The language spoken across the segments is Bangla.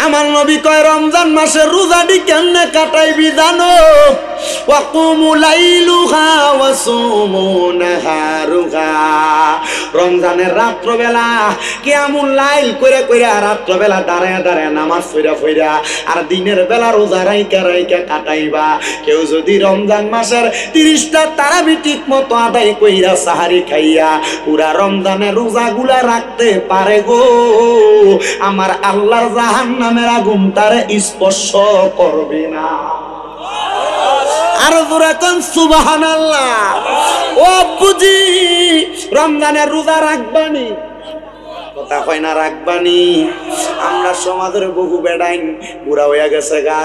আমার নবী কয় রমজান মাসে রোজাটি কেমনে কাটাইবি জানো? ওয়াকুমু লাইলুহা ওয়াসুমু নাহারুহা। রমজানের রাত্রবেলা কিয়ামুল লাইল কইরা কইরা রাত্রবেলা দাঁড়ায়া দাঁড়ায়া নামাজ পড়া আর দিনের বেলা রোজা রাইকা রাইকা কাটাইবা। কেউ যদি রমজান মাসের 30টা তারাবি ঠিক মতো আদায় কইরা সাহারি খাইয়া পুরা রমজানের রোজাগুলা রাখতে পারে গো, আমার আল্লাহর জাহান্নামের আগুন তারে স্পর্শ করবে না। আর জোরে কোন সুবহানাল্লাহ। ও আব্বুজি রমজানের রোজা রাখবানি? কথা কয় না রাখবানি? আমরা সমাজের বহু বেড়াইন বুড়া হইয়া গেছে গা,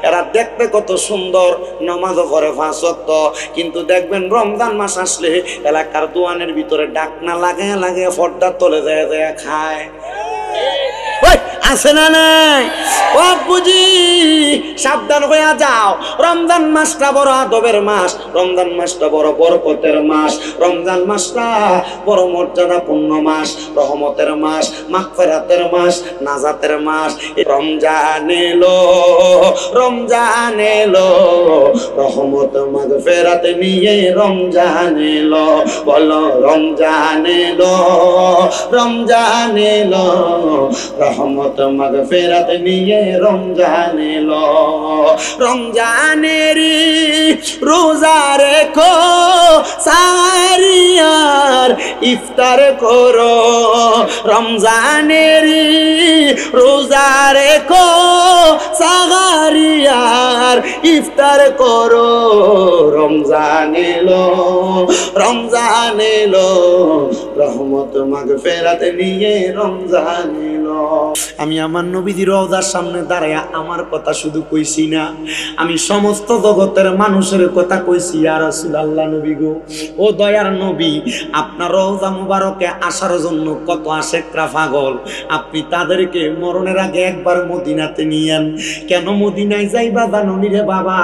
এরা দেখতে কত সুন্দর, নামাজও পড়ে 5 ওয়াক্ত, কিন্তু দেখবেন রমজান মাস আসলে এলাকার দোয়ানের ভিতরে ডাকনা লাগে লাগে পর্দার তলে যায় যায় খায়। আছে না নাই? ও বুঝি সাবধান হইয়া যাও। রমজান মাসটা বড় আদবের মাস, রমজান মাসটা বড় বরকতের মাস, রমজান মাসটা বড় মর্যাদাপূর্ণ মাস, রহমতের মাস, মাগফিরাতের মাস, নাজাতের মাস। রমজান এলো, রমজান এলো, রহমত মাগফিরাত নিয়ে রমজান এলো। বলো রমজান এলো, রমজান এলো, রহমত মাগফিরাত নিয়ে রমজান এলো। রমজানেরই রোজা রেখো সারিয়ার ইফতার করো, রমজানেরই রোজা রেখো সারিয়ার ইফতার করো। রমজান এলো, রমজান এলো, রহমত মাগফিরাত নিয়ে রমজান এলো। আমি আমার নবীজির রওজার সামনে দাঁড়ায়া আমার কথা শুধু কইছি না, আমি সমস্ত জগতের মানুষের কথা কইছি। ইয়া রাসূলুল্লাহ, নবী গো, ও দয়ার নবী, আপনার রওজা মুবারকে আসার জন্য কত আশেকরা পাগল, আপনি তাদেরকে মরণের আগে একবার মদিনাতে নিয়েন। কেন মদিনায় যাইবা জানুনি রে বাবা?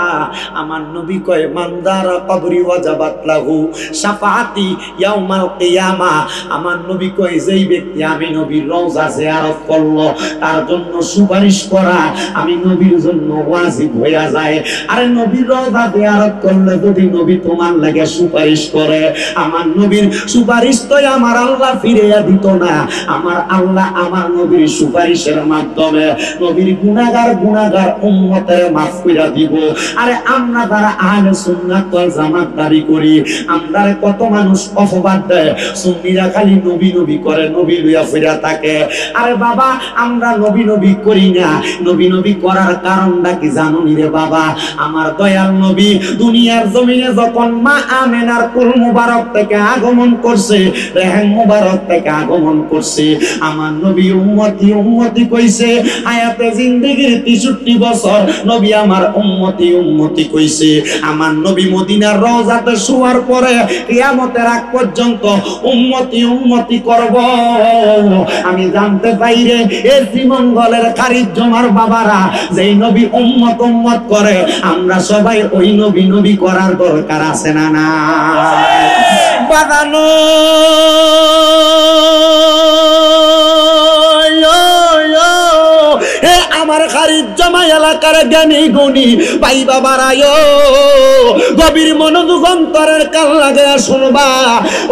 আমার নবী কয় মানদারা কবরি ওয়াজাবাত লাহু শাফাআতি ইয়াউমাল কিয়ামা। আমার নবী কয় যেই ব্যক্তি আমি নবীর রওজা জিয়ারত করলো তার জন্য সুপারিশ করা আমি নবীর জন্য ওয়াজিব হইয়া যায়। আরে নবীর রওজা জিয়ারত করলে যদি নবী তোমার লাগে সুপারিশ করে, আমার নবীর সুপারিশ তো আমার আল্লাহ ফিরিয়ে দিত না। আমার আল্লাহ আমার নবীর সুপারিশের মাধ্যমে নবীর গুনাহগার গুনাহগার উম্মতের মাফ কইরা দিব। আরে আমরা যারা আহলে সুন্নাত ওয়াল জামাত দাবি করি, আমরা কত মানুষ অপবাদ দেয়, সুন্নিরা খালি নবী নবী করে, নবী লইয়া ফিরা থাকে। আরে বাবা আমরা নবী নবী করি না, নবী নবী করার কারণটা কি জানুনি রে বাবা? আমার দয়াল নবী দুনিয়ার জমিনে যখন মা আমেনার কুল মুবারক থেকে আগমন করছে, রেহেম মুবারক থেকে আগমন করছে, আমার নবী উম্মতি উম্মতি কইছে। হায়াতে জিন্দেগির 63 বছর নবী আমার উম্মতি উম্মতি কইছে। আমার নবী মদিনার রওজাতে শোয়ার পরে কিয়ামতের আগ পর্যন্ত উম্মতি উম্মতি করব। আমি জানতে পাইরে এই শ্রীমঙ্গলের খারিজমার বাবারা যেই নবী উম্মত উম্মত করে, আমরা সবাই ওই নবী নবী করার দরকার আছে না না? বাদানো আমার খারিজমা এলাকার জ্ঞানী গুণী ভাই বাবারায় গভীর মনোযোগ অন্তরের কান লাগায়া শুনবা।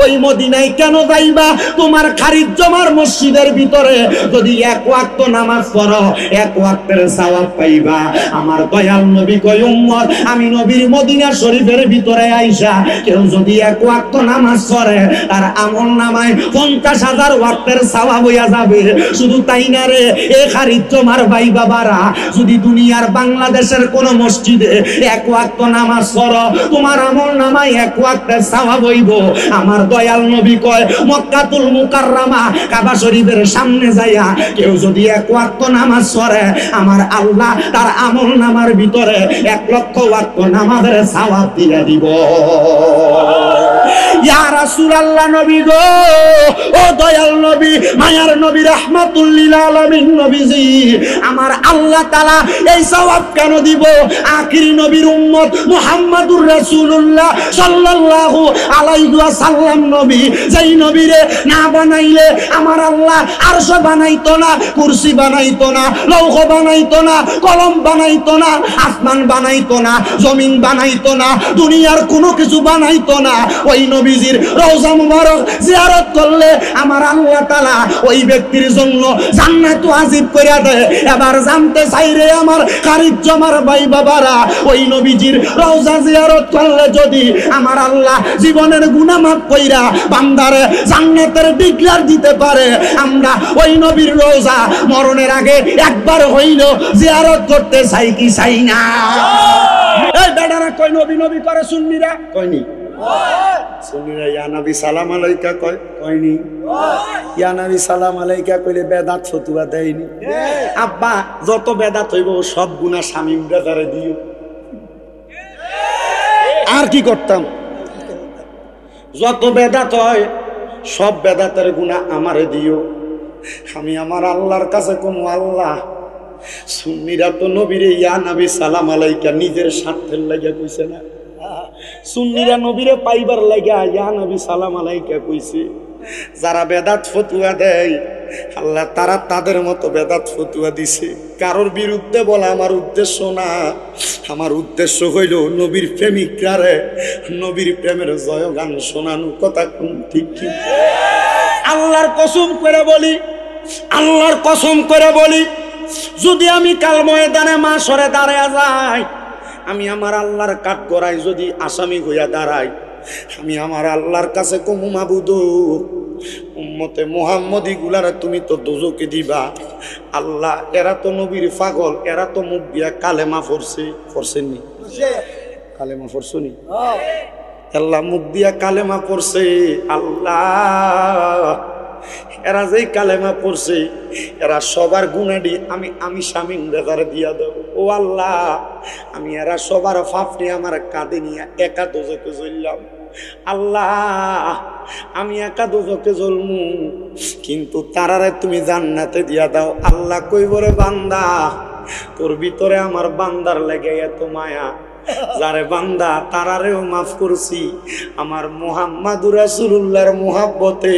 ওই মদিনায় কেন যাইবা? তোমার খারিজমার মসজিদের ভিতরে যদি 1 ওয়াক্ত নামাজ পড়ো 1 ওয়াক্তের সওয়াব পাইবা। আমার দয়াল নবী কয় উম্মত, আমি নবীর মদিনা শরীফের ভিতরে আইসা কেউ যদি 1 ওয়াক্ত নামাজ পড়ে তার আমল নামায় 50,000 ওয়াক্তের সওয়াব হইয়া যাবে। শুধু তাই না রে, এই খারিজমার ভাই বাবারা যদি দুনিয়ার বাংলাদেশের কোন মসজিদে 1 ওয়াক্ত নামাজ পড়ো তোমার আমল নামায় 1 ওয়াক্তের সওয়াব হইব। আমার দয়াল নবী কয় মক্কাতুল মুকাররমা কাবা শরীফের সামনে যাইয়া কেউ যদি 1 ওয়াক্ত নামাজ পড়ে আমার আল্লাহ তার আমল নামার ভিতরে 1 লক্ষ ওয়াক্ত নামাজের সওয়াব দিয়ে দিব। ইয়া রাসূলুল্লাহ নবী গো, ও দয়াল নবী, মায়ার নবী, রাহমাতুল লিল আলামিন নবীজি, আমার আল্লাহ তাআলা এই সওয়াব কেন দিব? আখিরি নবীর উম্মত মুহাম্মাদুর রাসূলুল্লাহ সাল্লাল্লাহু আলাইহি ওয়াসাল্লাম নবী, যেই নবীরে না বানাইলে আমার আল্লাহ আরশ বানাইতো না, কুরসি বানাইতো না, লৌহ বানাইতো না, কলম বানাইতো না, আসমান বানাইতো না, জমিন বানাইতো না, দুনিয়ার কোনো কিছু বানাইতো না। ওই নবীজির রওজা মুবারক জিয়ারত করলে আমার আল্লাহ তাআলা ওই ব্যক্তির জন্য জান্নাত ওয়াজিব করে দেয়। এবার জানতে চাই রে আমার খারিজ জমার ভাই বাবারা, ওই নবীজির রওজা জিয়ারত করলে যদি আমার আল্লাহ জীবনের গুনাহ মাফ কইরা বান্দারে জান্নাতের ডিক্লার দিতে পারে, আমরা ওই নবীর রওজা মরণের আগে একবার হইল জিয়ারত করতে চাই কি চাই না? এই বেটারা কই নবী নবী করে, সুন্নিরা কয়নি? সুন্নিরা ইয়া নবী সালাম আলাইকা কয়, কয়নি? ইয়া নবী সালাম আলাইকা কইলে বেদাত ফতুয়া দেয়নি। আব্বা যত বেদাত হইব সব গুনাহ শামীম ব্রাদারে দিও। আর কি করতাম? যত বেদাত হয় সব বেদাতের গুনাহ আমারে দিও। আমি আমার আল্লাহর কাছে কমু, আল্লাহ সুন্নিরা তো নবীরে ইয়া নবী সালাম আলাইকা নিজের স্বার্থের লাগিয়া কইছে না, সুন্নিরা নবীরে পাইবার লাগিয়া ইয়া নবী সালাম আলাইকা কইছে। যারা বেদাত ফতুয়া দেয় আল্লাহ তারা তাদের মতো বেদাত ফতুয়া দিছে। কারোর বিরুদ্ধে বলা আমার উদ্দেশ্য না, আমার উদ্দেশ্য হইল নবীর প্রেমিকরারে নবীর প্রেমের জয়গান শোনানো। কথা কোন ঠিক কি? আল্লাহর কসম করে বলি, আল্লাহর কসম করে বলি, যদি আমি কাল ময়দানে মাশরে দাঁড়ায়া যাই, আমি আমার আল্লাহর কাঠগড়ায় যদি আসামি হইয়া দাঁড়াই, আমি আমার আল্লাহর কাছে কমু মাবুদ উম্মতে মুহাম্মদী গুলারে তুমি তো দোজকে দিবা। আল্লাহ এরা তো নবীর পাগল, এরা তো মুখ দিয়া কালেমা পড়ছে, পড়ছেননি? কালেমা পড়ছনি? আল্লাহ মুখ দিয়া কালেমা পড়ছে। আল্লাহ এরা যেই কালেমা পড়ছে এরা সবার গুনাডি আমি শামীম ব্রাদারে দিয়া দেব। ও আল্লাহ আমি এরা সবার ফাফড়ি আমার কাঁধে নিয়ে একা দোজকে জ্বললাম। আল্লাহ আমি একা দোজকে জ্বলমু, কিন্তু তারারে তুমি জান্নাতে দিয়া দাও। আল্লাহ কইব রে বান্দা, তোর ভিতরে আমার বান্দার লেগে এত মায়া, যারে বান্দা তারারেও মাফ করছি আমার মুহাম্মাদুর রাসূলুল্লাহর মুহাব্বতে,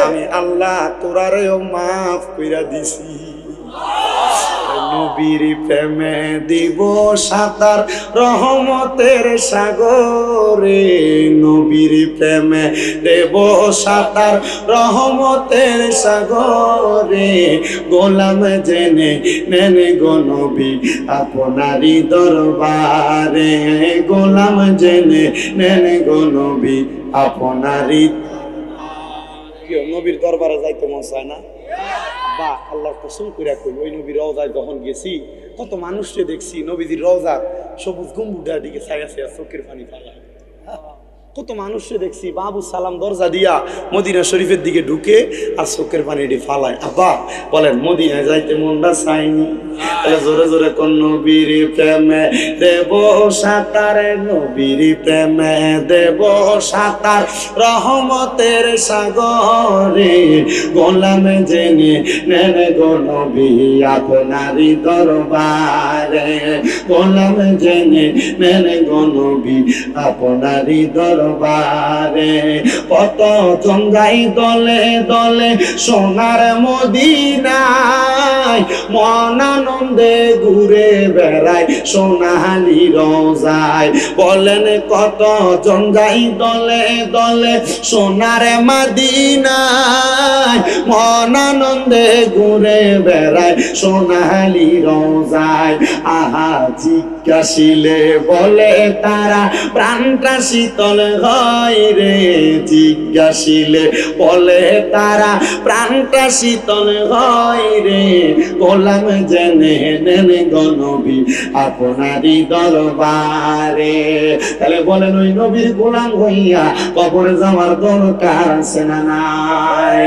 আমি আল্লাহ তোরারেও মাফ কইরা দিছি। নবীর প্রেমে দিব সাঁতার রহমতের সাগরে, নবীর প্রেমে দেব সাঁতার রহমতের সাগরে, গোলাম জেনে নেন গো নবী আপনারই দরবারে, গোলাম জেনে নেন গো নবী আপনারই। কি নবীর দরবারে যাইতে মন চায় না? বা আল্লাহর কসম কইরা কই, ওই নবীর রওজায় যখন গেছি কত মানুষকে দেখছি, নবীজির রওজার সবুজ গম্বুজের দিকে ছায়া ছায়া চোখের পানি ফালায়। কত মানুষকে দেখছি বাবু সালাম দরজা দিয়া মদিনা শরীফের দিকে ঢুকে আর চোখের পানিটি ফালায়। আব্বা বলেন মদিনায় যাইতে মনটা চাইনি? তাহলে জোরে জোরে কোন নবীর প্রেমে দেব সাঁতার, নবীর প্রেমে দেব সাঁতার রহমতের সাগরে, গোলাম জেনে নেন গো নবী আপনারই দরবারে, গোলাম জেনে নেন গো নবী আপনারই দরবারে। কত জঙ্গাই দলে দলে সোনার মদিনায়, মন আনন্দে ঘুরে বেড়ায় সোনালি রোজায়। বলেন কত জঙ্গাই দলে দলে সোনার মদিনায়, মন আনন্দে ঘুরে বেড়ায় সোনালি রোজায়। আহা জিজ্ঞাসিলে বলে তারা প্রাণটা শীতল হয় রে, জিজ্ঞাসিলে বলে তারা প্রাণটা শীতল হয় রে, গোলাম জেনে নেন গো নবী আপনারই দরবারে। তাহলে বলেন ওই নবীর গোলাম হইয়া কবরে যাওয়ার দরকার আছে না নাই?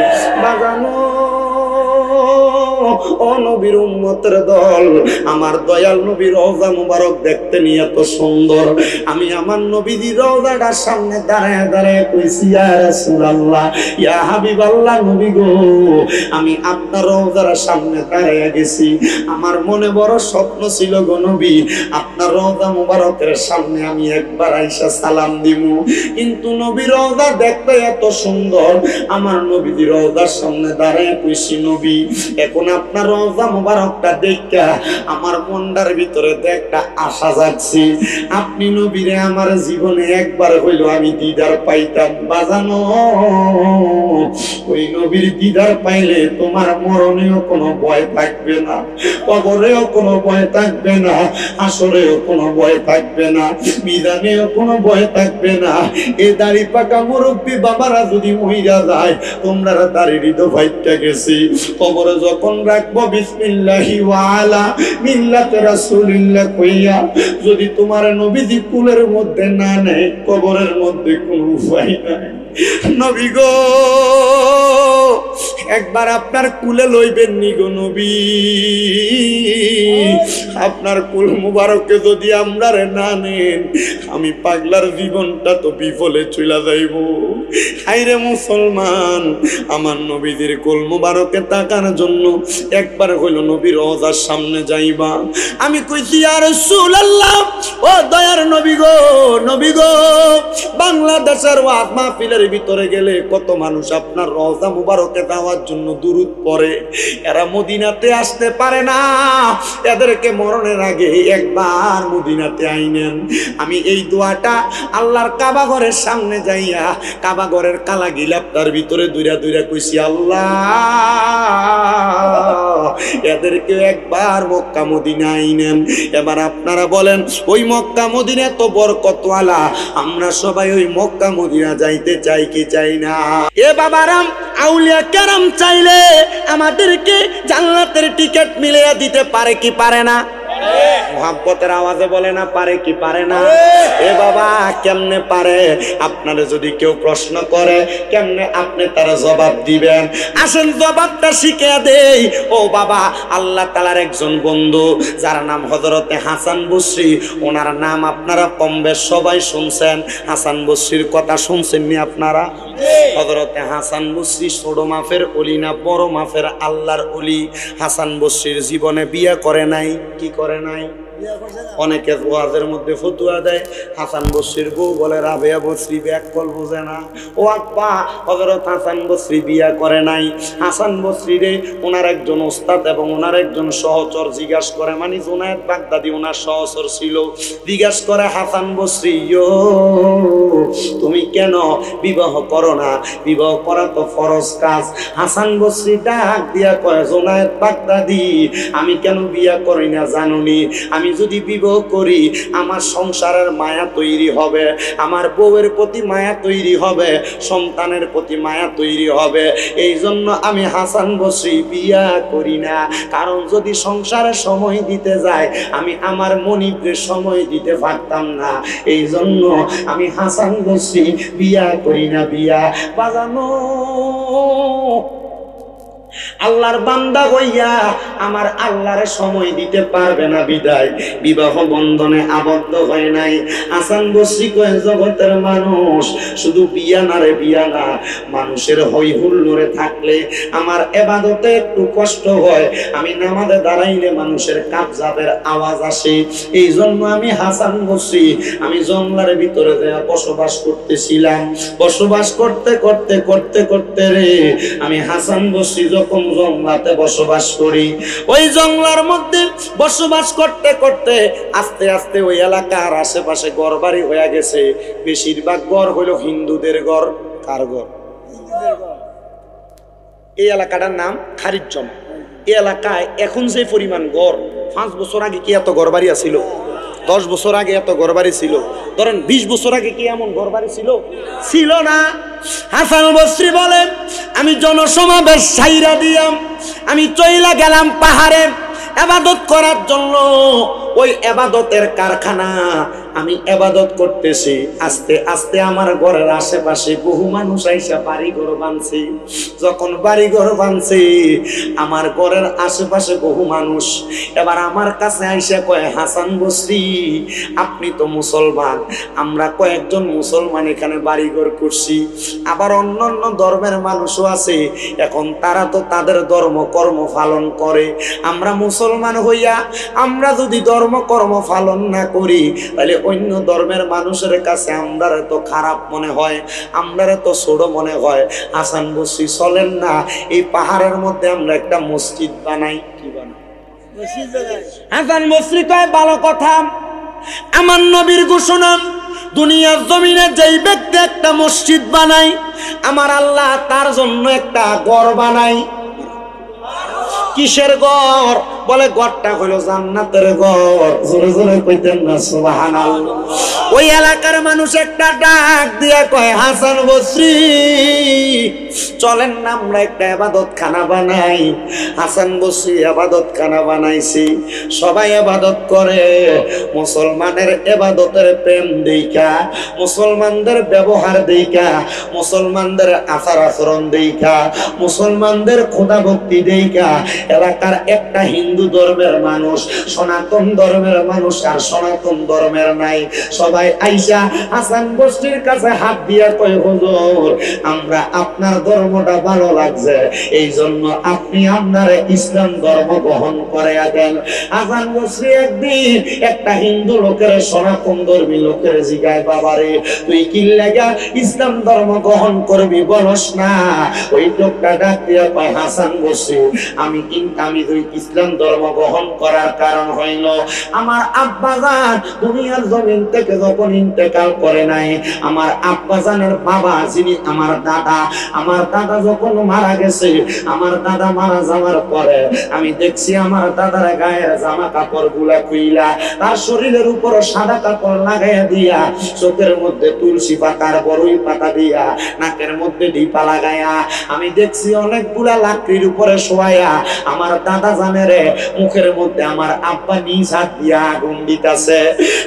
বাজানো ও নবীর উম্মতের দল, আমার দয়াল নবীর রওজা মুবারক দেখতে নিয়ে এত সুন্দর, আমি আমার নবীজির রওজাটার সামনে দাঁড়ায় দাঁড়ায় কইছি ইয়া রাসূলুল্লাহ, ইয়া হাবিবাল্লাহ, নবী গো, আমি আপনার রওজার সামনে দাঁড়ায় গেছি, আমার মনে বড় স্বপ্ন ছিল গো নবী, আপনার রওজা মুবারকের সামনে আমি একবার আইসা সালাম দিমু, কিন্তু নবীর রওজা দেখতে এত সুন্দর, আমার নবীজির রওজার সামনে দাঁড়ায় কইছি নবী, এখন আপনার রওজা মুবারকটা দেখা আমার মনটার ভিতরে একটা আশা জাগছে, আপনি নবীরে আমার জীবনে একবার হইল আমি দিদার পাইতাম, বাজানো ওই নবীর দিদার পাইলে তোমার মরণেও কোনো ভয় থাকবে না, কবরেও কোনো ভয় থাকবে না, আসরেও কোনো ভয় থাকবে না, মিজানেও কোনো ভয় থাকবে না। এ দাড়ি পাকা মুরব্বী বাবারা যদি মইরা যায়, তোমরা দাড়ি হৃদ ভাইটা গেছি, কবরে যখন রাখবো বিসমিল্লাহি ওয়া আলা মিল্লাতে রাসূলিল্লাহ কইয়া যদি তোমার নবীজি কুলের মধ্যে না নেয়, কবরের মধ্যে কোনো উপায় নাই। নবী গো, একবার আপনার কুলে লইবেন নি গো নবী, আপনার কুল মুবারকে যদি আমরা না নেন, আমি পাগলার জীবনটা তো বিফলে চলে যাইব। হাইরে মুসলমান, আমার নবীদের কুল মুবারকে তাকানোর জন্য একবার হইল নবীর রওজার সামনে যাইবা। আমি কইছি ইয়া রাসূলুল্লাহ, ও দয়ার নবী গো, নবী গো, বাংলাদেশের ওয়াজ মাহফিলের ভিতরে গেলে কত মানুষ আপনার রওজা মুবারকে যাওয়ার জন্য দুরূদ পড়ে, এরা মদিনাতে আসতে পারে না, এদেরকে মরণের আগে একবার মদিনাতে আইনেন। আমি এই দোয়াটা আল্লাহর কাবা ঘরের সামনে যাইয়া কাবা ঘরের কালা গিলাপটার ভিতরে দুইরা দুইরা কইছি, আল্লাহ এদেরকে একবার মক্কা মদিনা আইনেন। এবার আপনারা বলেন, ওই মক্কা মদিনা তো বরকতওয়ালা, আমরা সবাই ওই মক্কা মদিনা যাইতে চাই কি চাই না? এ বাবারাম, আউলিয়া কেরাম চাইলে আমাদেরকে জান্নাতের টিকিট মিলিয়ে দিতে পারে কি পারে না? মোহাব্বতের আওয়াজে বলে না পারে কি পারে না? এ বাবা, কেমনে পারে? আপনারা যদি কেউ প্রশ্ন করে কেমনে আপনি তার জবাব দিবেন? আসেন জবাবটা শিখে দেই। ও বাবা, আল্লাহ তাআলার একজন বন্ধু যার নাম হযরতে হাসান বসরি, ওনার নাম আপনারা কম বেশ সবাই শুনছেন। হাসান বসরির কথা শুনছেন নি আপনারা? হযরতে হাসান বসরি ছোট মাফের ওলি না বড় মাফের আল্লাহর ওলি। হাসান বসরির জীবনে বিয়ে করে নাই। কি করে নাই? অনেকে ওয়াজের মধ্যে ফতুয়া দেয়, হাসান বসরির বউ বলে রাবেয়া বসরি ব্যাককল বোঝে না। ও আব্বা, হযরত হাসান বসরি বিয়া করে নাই। হাসান বসরি রে ওনার একজন ওস্তাদ এবং ওনার একজন সহচর জিজ্ঞাসা করে, মানে জুনায়েদ বাগদাদি ওনার সহচর ছিল, জিজ্ঞাসা করে হাসান বসরি, তুমি কেন বিবাহ করো না? বিবাহ করা তো ফরজ কাজ। হাসান বসরি ডাক দিয়া কয়, জুনায়েদ বাগদাদি, আমি কেন বিয়া করি না জানুনি? আমি যদি বিবাহ করি আমার সংসারের মায়া তৈরি হবে, আমার বউয়ের প্রতি মায়া তৈরি হবে, সন্তানের প্রতি মায়া তৈরি হবে, এই জন্য আমি হাসান বসরি বিয়া করি না। কারণ যদি সংসারে সময় দিতে যায় আমি আমার মনিবকে সময় দিতে পারতাম না, এই জন্য আমি হাসান বসরি বিয়া করি না। বিয়া বাজানো আল্লাহর বান্দা হইয়া আমার আল্লাহরে সময় দিতে পারবে না, বিদায় বিবাহ বন্ধনে আবদ্ধ হয় নাই। হাসান বসরি কয়, জগতের মানুষ শুধু বিয়া না রে, বিয়া না, মানুষের হই হুল্লোড়ে থাকলে আমার ইবাদতে একটু কষ্ট হয়, আমি নামাজে দাঁড়াইলে মানুষের কাবজাবের আওয়াজ আসে, এই জন্য আমি হাসান বসরি আমি জঙ্গলের ভিতরে বসবাস করতেছিলাম। বসবাস করতে করতে করতে করতে রে আমি হাসান বসরি যখন জঙ্গলাতে বসবাস করি, ওই জঙ্গলার মধ্যে বসবাস করতে করতে আস্তে আস্তে ওই এলাকার আশেপাশে ঘরবাড়ি হয়ে গেছে। বেশিরভাগ ঘর হইল হিন্দুদের ঘর। কার ঘর? এই এলাকাটার নাম খারিজজমা। এই এলাকায় এখন যে পরিমাণ ঘর, 5 বছর আগে কি এত ঘরবাড়ি ছিল? 10 বছর আগে এত ঘরবাড়ি ছিল? ধরেন 20 বছর আগে কি এমন ঘরবাড়ি ছিল? ছিল না। হাসান বসরি বলে, আমি জনসমাবেশ ছাইরা দিলাম, আমি চইলা গেলাম পাহাড়ে ইবাদত করার জন্য। ওই ইবাদতের কারখানা আমি ইবাদত করতেছি, আস্তে আস্তে আমার ঘরের আশেপাশে বহু মানুষ আইসা বাড়ি ঘর বানছে। যখন বাড়ি ঘর বানছে আমার ঘরের আশেপাশে বহু মানুষ এবার আমার কাছে আইসা কয়, হাসান বসরি আপনি তো মুসলমান, আমরা কয়েকজন মুসলমান এখানে বাড়ি ঘর করছি, আবার অন্যান্য ধর্মের মানুষও আছে, এখন তারা তো তাদের ধর্ম কর্ম পালন করে, আমরা মুসলমান হইয়া আমরা যদি ধর্ম কর্ম পালন না করি তাহলে অন্য ধর্মের মানুষের কাছে আমরা তো খারাপ মনে হয়, আমরা তো ছোট মনে হয়। হাসান বসরি চলেন না এই পাহাড়ের মধ্যে আমরা একটা মসজিদ বানাই। কি বানাই? হাসান বসরি কয়, ভালো কথা, আমার নবীর ঘোষণা, দুনিয়ার জমিনে যেই ব্যক্তি একটা মসজিদ বানাই আমার আল্লাহ তার জন্য একটা ঘর বানাই। কিসের ঘর? বলে ঘরটা হলো জান্নাতের ঘর। জোরে জোরে কইতেন না সুবহানাল্লাহ। ওই এলাকার মানুষ একটা ডাক দিয়া কয়, হাসান বসরি চলেন না আমরা একটা ইবাদতখানা বানাই। হাসান বসরি ইবাদতখানা বানাইছি, সবাই ইবাদত করে। মুসলমানের ইবাদতের প্রেম দেইখা, মুসলমানদের ব্যবহার দেইখা, মুসলমানদের আচার আচরণ দেইখা, মুসলমানদের খোদা ভক্তি দেইখা এলাকার একটা হিন্দু ধর্মের মানুষ, সনাতন ধর্মের মানুষ আর সনাতন ধর্মের নাই, সবাই আইসা হাসান বসরির কাছে হাত দিয়া কয়, হুজুর আমরা আপনার ধর্মটা ভালো লাগছে, এই জন্য আপনি আপনার ইসলাম ধর্ম গ্রহণ করে দেন। হাসান বসরি একদিন একটা হিন্দু লোকের, সনাতন ধর্মী লোকের জিগায়, বাবারে তুই কি লাগা ইসলাম ধর্ম গ্রহণ করবি বলস না? ওই লোকটা ডাক দিয়া কয়, হাসান বসরি আমি দুই ইসলাম ধর্ম গ্রহণ করার কারণ হইল আমার আব্বাজান দুনিয়ার জমিন থেকে যখন ইন্তেকাল করে নাই, আমার আব্বাজানের বাবা যিনি আমার দাদা যখন মারা গেছে, আমার দাদা মারা যাওয়ার পরে আমি দেখছি আমার দাদার গায়ের জামা কাপড় গুলা খুইলা তার শরীরের উপর সাদা কাপড় লাগাইয়া দিয়া, চোখের মধ্যে তুলসী পাতার বড়ই পাতা দিয়া, নাকের মধ্যে ডিপা লাগাইয়া আমি দেখছি অনেকগুলা লাকড়ির উপরে শোয়াইয়া আমার দাদা জানের মুখের মধ্যে আমার আব্বা নিজ হাত দিয়া আগুন দিতেছে।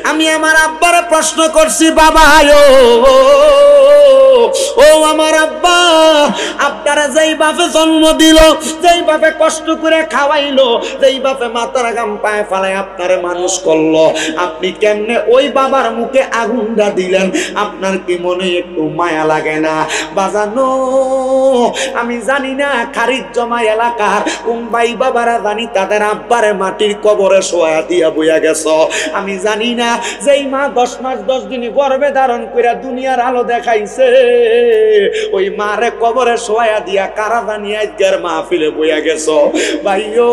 আমি আমার আব্বারে প্রশ্ন করছি, বাবা ও আমার আব্বা, আপনারা যেই বাপে জন্ম দিল, যেই বাপে কষ্ট করে খাওয়াইলো, যেই বাপে মাথার গাম পায়ে ফালাই আপনারে মানুষ করলো, আপনি কেমনে ওই বাবার মুখে আগুনটা দিলেন? আপনার কি মনে একটু মায়া লাগে না? বাজানো আমি জানি না খারিজ জমা এলাকার কোন ভাই বাবারা জানি তাদের আব্বারে মাটির কবরে শোয়া দিয়া বইয়া গেছ। আমি জানি না যেই মা 10 মাস 10 দিন গর্ভে ধারণ করে দুনিয়ার আলো দেখাইছে, ওই মারে কবরে শোয়া দিয়া কারা জানি আজকের মাহফিলে বইয়া গেছ। ভাইও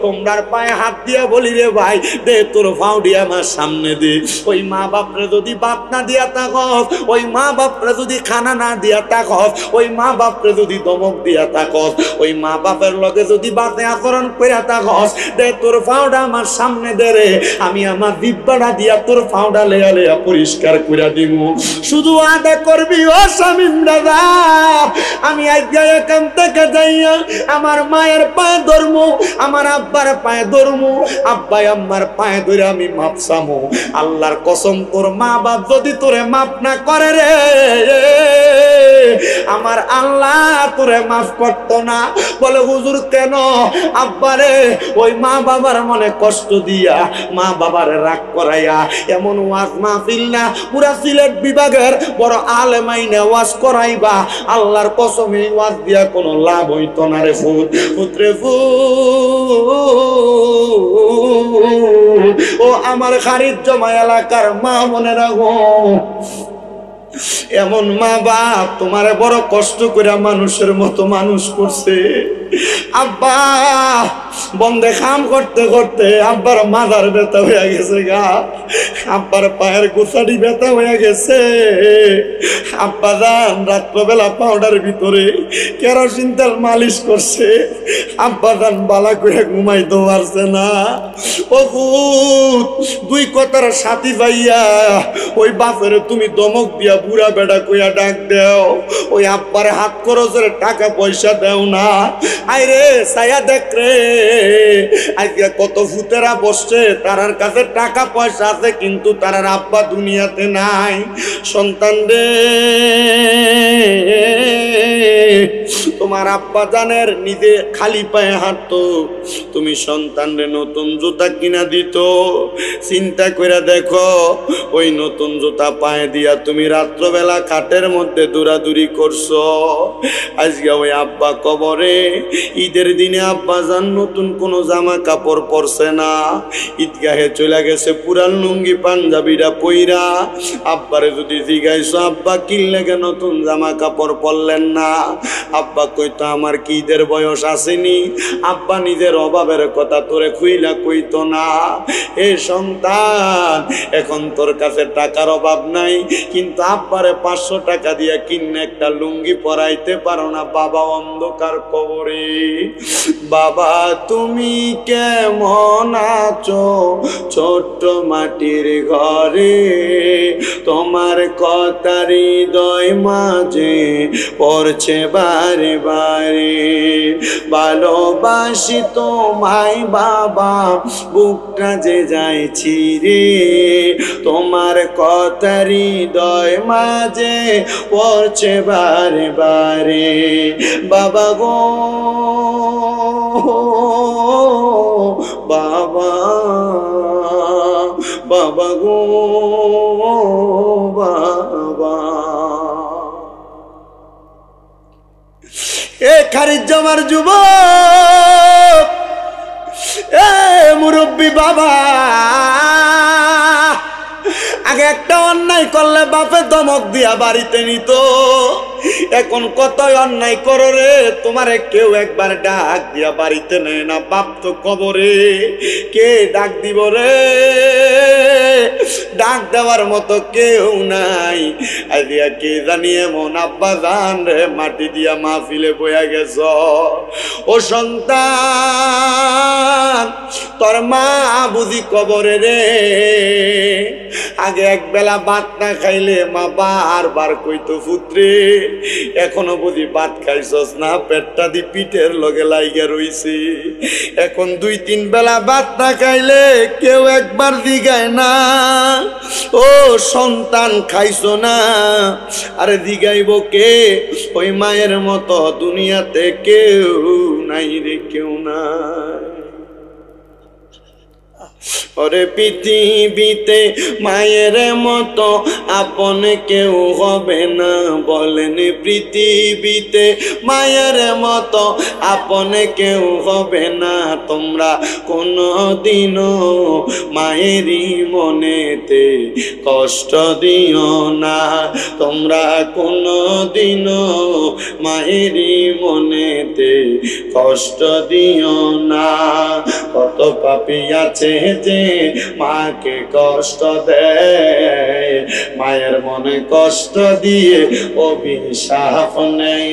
তোমরার পায়ে হাত দিয়া বলি রে ভাই, দে তোর ফাউডি আমার সামনে দে। ওই মা বাপরে যদি ভাত না দিয়া থাকস, ওই মা বাপরে যদি খানা না দিয়া থাকস, ওই মা বাপরে যদি দমক দিয়া থাকস, ওই মা বাপের লগে যদি বাতে আচরণ কইরা থাকস, দে তোর ফাউডা আমার সামনে দে রে, আমি আমার দিব্বাটা দিয়া তোর ফাউডা লেয়া লেয়া পরিষ্কার কইরা দিমু। শুধু আদা করবি ও শামিম দাদা, আমি আজকে এখান থেকে যাইয়া আমার মায়ের পায়ে ধরমু, আমার আব্বার পায়ে ধরমু, আব্বাই আম্মার পায়ে ধরে আমি মাপ চামু। আল্লাহর কসম তোর মা বাপ যদি তোরে মাপ না করে রে, আমার আল্লাহ তোরে মাফ করতো না। বলে হুজুর কেন? আব্বারে ওই মা বাবার মনে কষ্ট দিয়া, মা বাবারে রাগ করাইয়া এমন ওয়াজ মাহফিল না, পুরা সিলেট বিভাগের বড় আলেম আইনে ওয়াজ করাইবা, আল্লাহর কসম এই ওয়াজ দিয়া কোনো লাভ হইতো না রে ফুট পুত্রে ও আমার খারিজ জমা এলাকার মা মনে রাখো, এমন মা বাপ তোমারে বড় কষ্ট করে মানুষের মতো মানুষ করছে। আব্বা বন্ধে কাম করতে করতে আব্বার মাথার ব্যথা হয়ে গেছে গা, আব্বার পায়ের গোছাটি ব্যথা হয়ে গেছে। আব্বা যান রাত্রবেলা পাউডার ভিতরে কেরোসিন তেল মালিশ করছে, আব্বা যান বালা করে ঘুমাইতে পারছে না। ও দুই কথার সাথী ভাইয়া ওই বাপের তুমি দমক দিয়া বুড়া বেড়া কইয়া ডাক দেও, ওই আব্বার হাত খরচের টাকা পয়সা দেও না। আইরে সায়া দেখ রে আজকে কত ভূতেরা বসছে, তারার কাছে টাকা পয়সা আছে কিন্তু তারার আব্বা দুনিয়াতে নাই। সন্তান রে, তোমার আব্বা জানের নিজে খালি পায়ে হাঁটতো, তুমি সন্তান রে নতুন জুতা কিনা দিত। চিন্তা করে দেখো, ওই নতুন জুতা পায়ে দিয়া তুমি রাত্রবেলা খাটের মধ্যে দৌড়াদৌড়ি করছো। আজকে ওই আব্বা কবরে, ঈদের দিনে আব্বা জান নতুন কোনো জামা কাপড় পরছে না, ঈদগাহে চলে গেছে পুরান লুঙ্গি পাঞ্জাবিরা পইরা। আব্বারে যদি জিজ্ঞাসা আব্বা কি লাগে নতুন জামা কাপড় পরলেন না, আব্বা কইতো আমার কি ঈদের বয়স আসেনি। আব্বা নিজের অভাবের কথা তোরে খুইলা কইতো না। এ সন্তান, এখন তোর কাছে টাকার অভাব নাই কিন্তু আব্বারে 500 টাকা দিয়ে কিনে একটা লুঙ্গি পরাইতে পারো না। বাবা অন্ধকার কবরে। বাবা তুমি কেমন আছো ছোট্ট মাটির ঘরে, তোমার কথা হৃদয় মাঝে পড়ছে বারে বারে। ভালোবাসি তোমায় বাবা, বুকটা যে যাইছি রে, তোমার কথা হৃদয় মাঝে পড়ছে বারে বারে। বাবা গো বাবা, বাবা গো বাবা। এ খারিজ জমার যুবক, এ মুরব্বী বাবা, আগে একটা অন্যায় করলে বাপে ধমক দিয়া বাড়িতে নিত, এখন কতই অন্যায় করো রে, তোমারে কেউ একবার ডাক দিয়া বাড়িতে নেয় না। বাপ তো কবরে, কে ডাক দিব রে, ডাক দেওয়ার মতো কেউ নাই। আইদিয়া কে জানি এমন আব্বা জান রে মাটি দিয়া মাহফিলে বইয়া গেছ। ও সন্তান, তোর মা বুঝি কবরে রে, আগে এক বেলা ভাত না খাইলে মা বারবার কইতো পুত্রে এখনো বুঝি ভাত খাইছস না, পেটটা দি পিঠের লগে লাইগা রইছে। এখন 2-3 বেলা ভাত না খাইলে কেউ একবার দিগায় না, ও সন্তান খাইছো না? আরে দিগাইব কে? ওই মায়ের মতো দুনিয়াতে কেউ নাই রে, কেউ নাই। ওরে পৃথিবীতে মায়ের মতো আপন কেউ হবে না, বলেন পৃথিবীতে মায়ের মতো আপন কেউ হবে না। তোমরা কোনদিনও মায়েরই মনেতে কষ্ট দিও না, তোমরা কোনদিনও মায়েরই মনেতে কষ্ট দিও না। কত পাপী আছে যে মাকে কষ্ট দেয়, মায়ের মনে কষ্ট দিয়ে অভিশাপ নেই।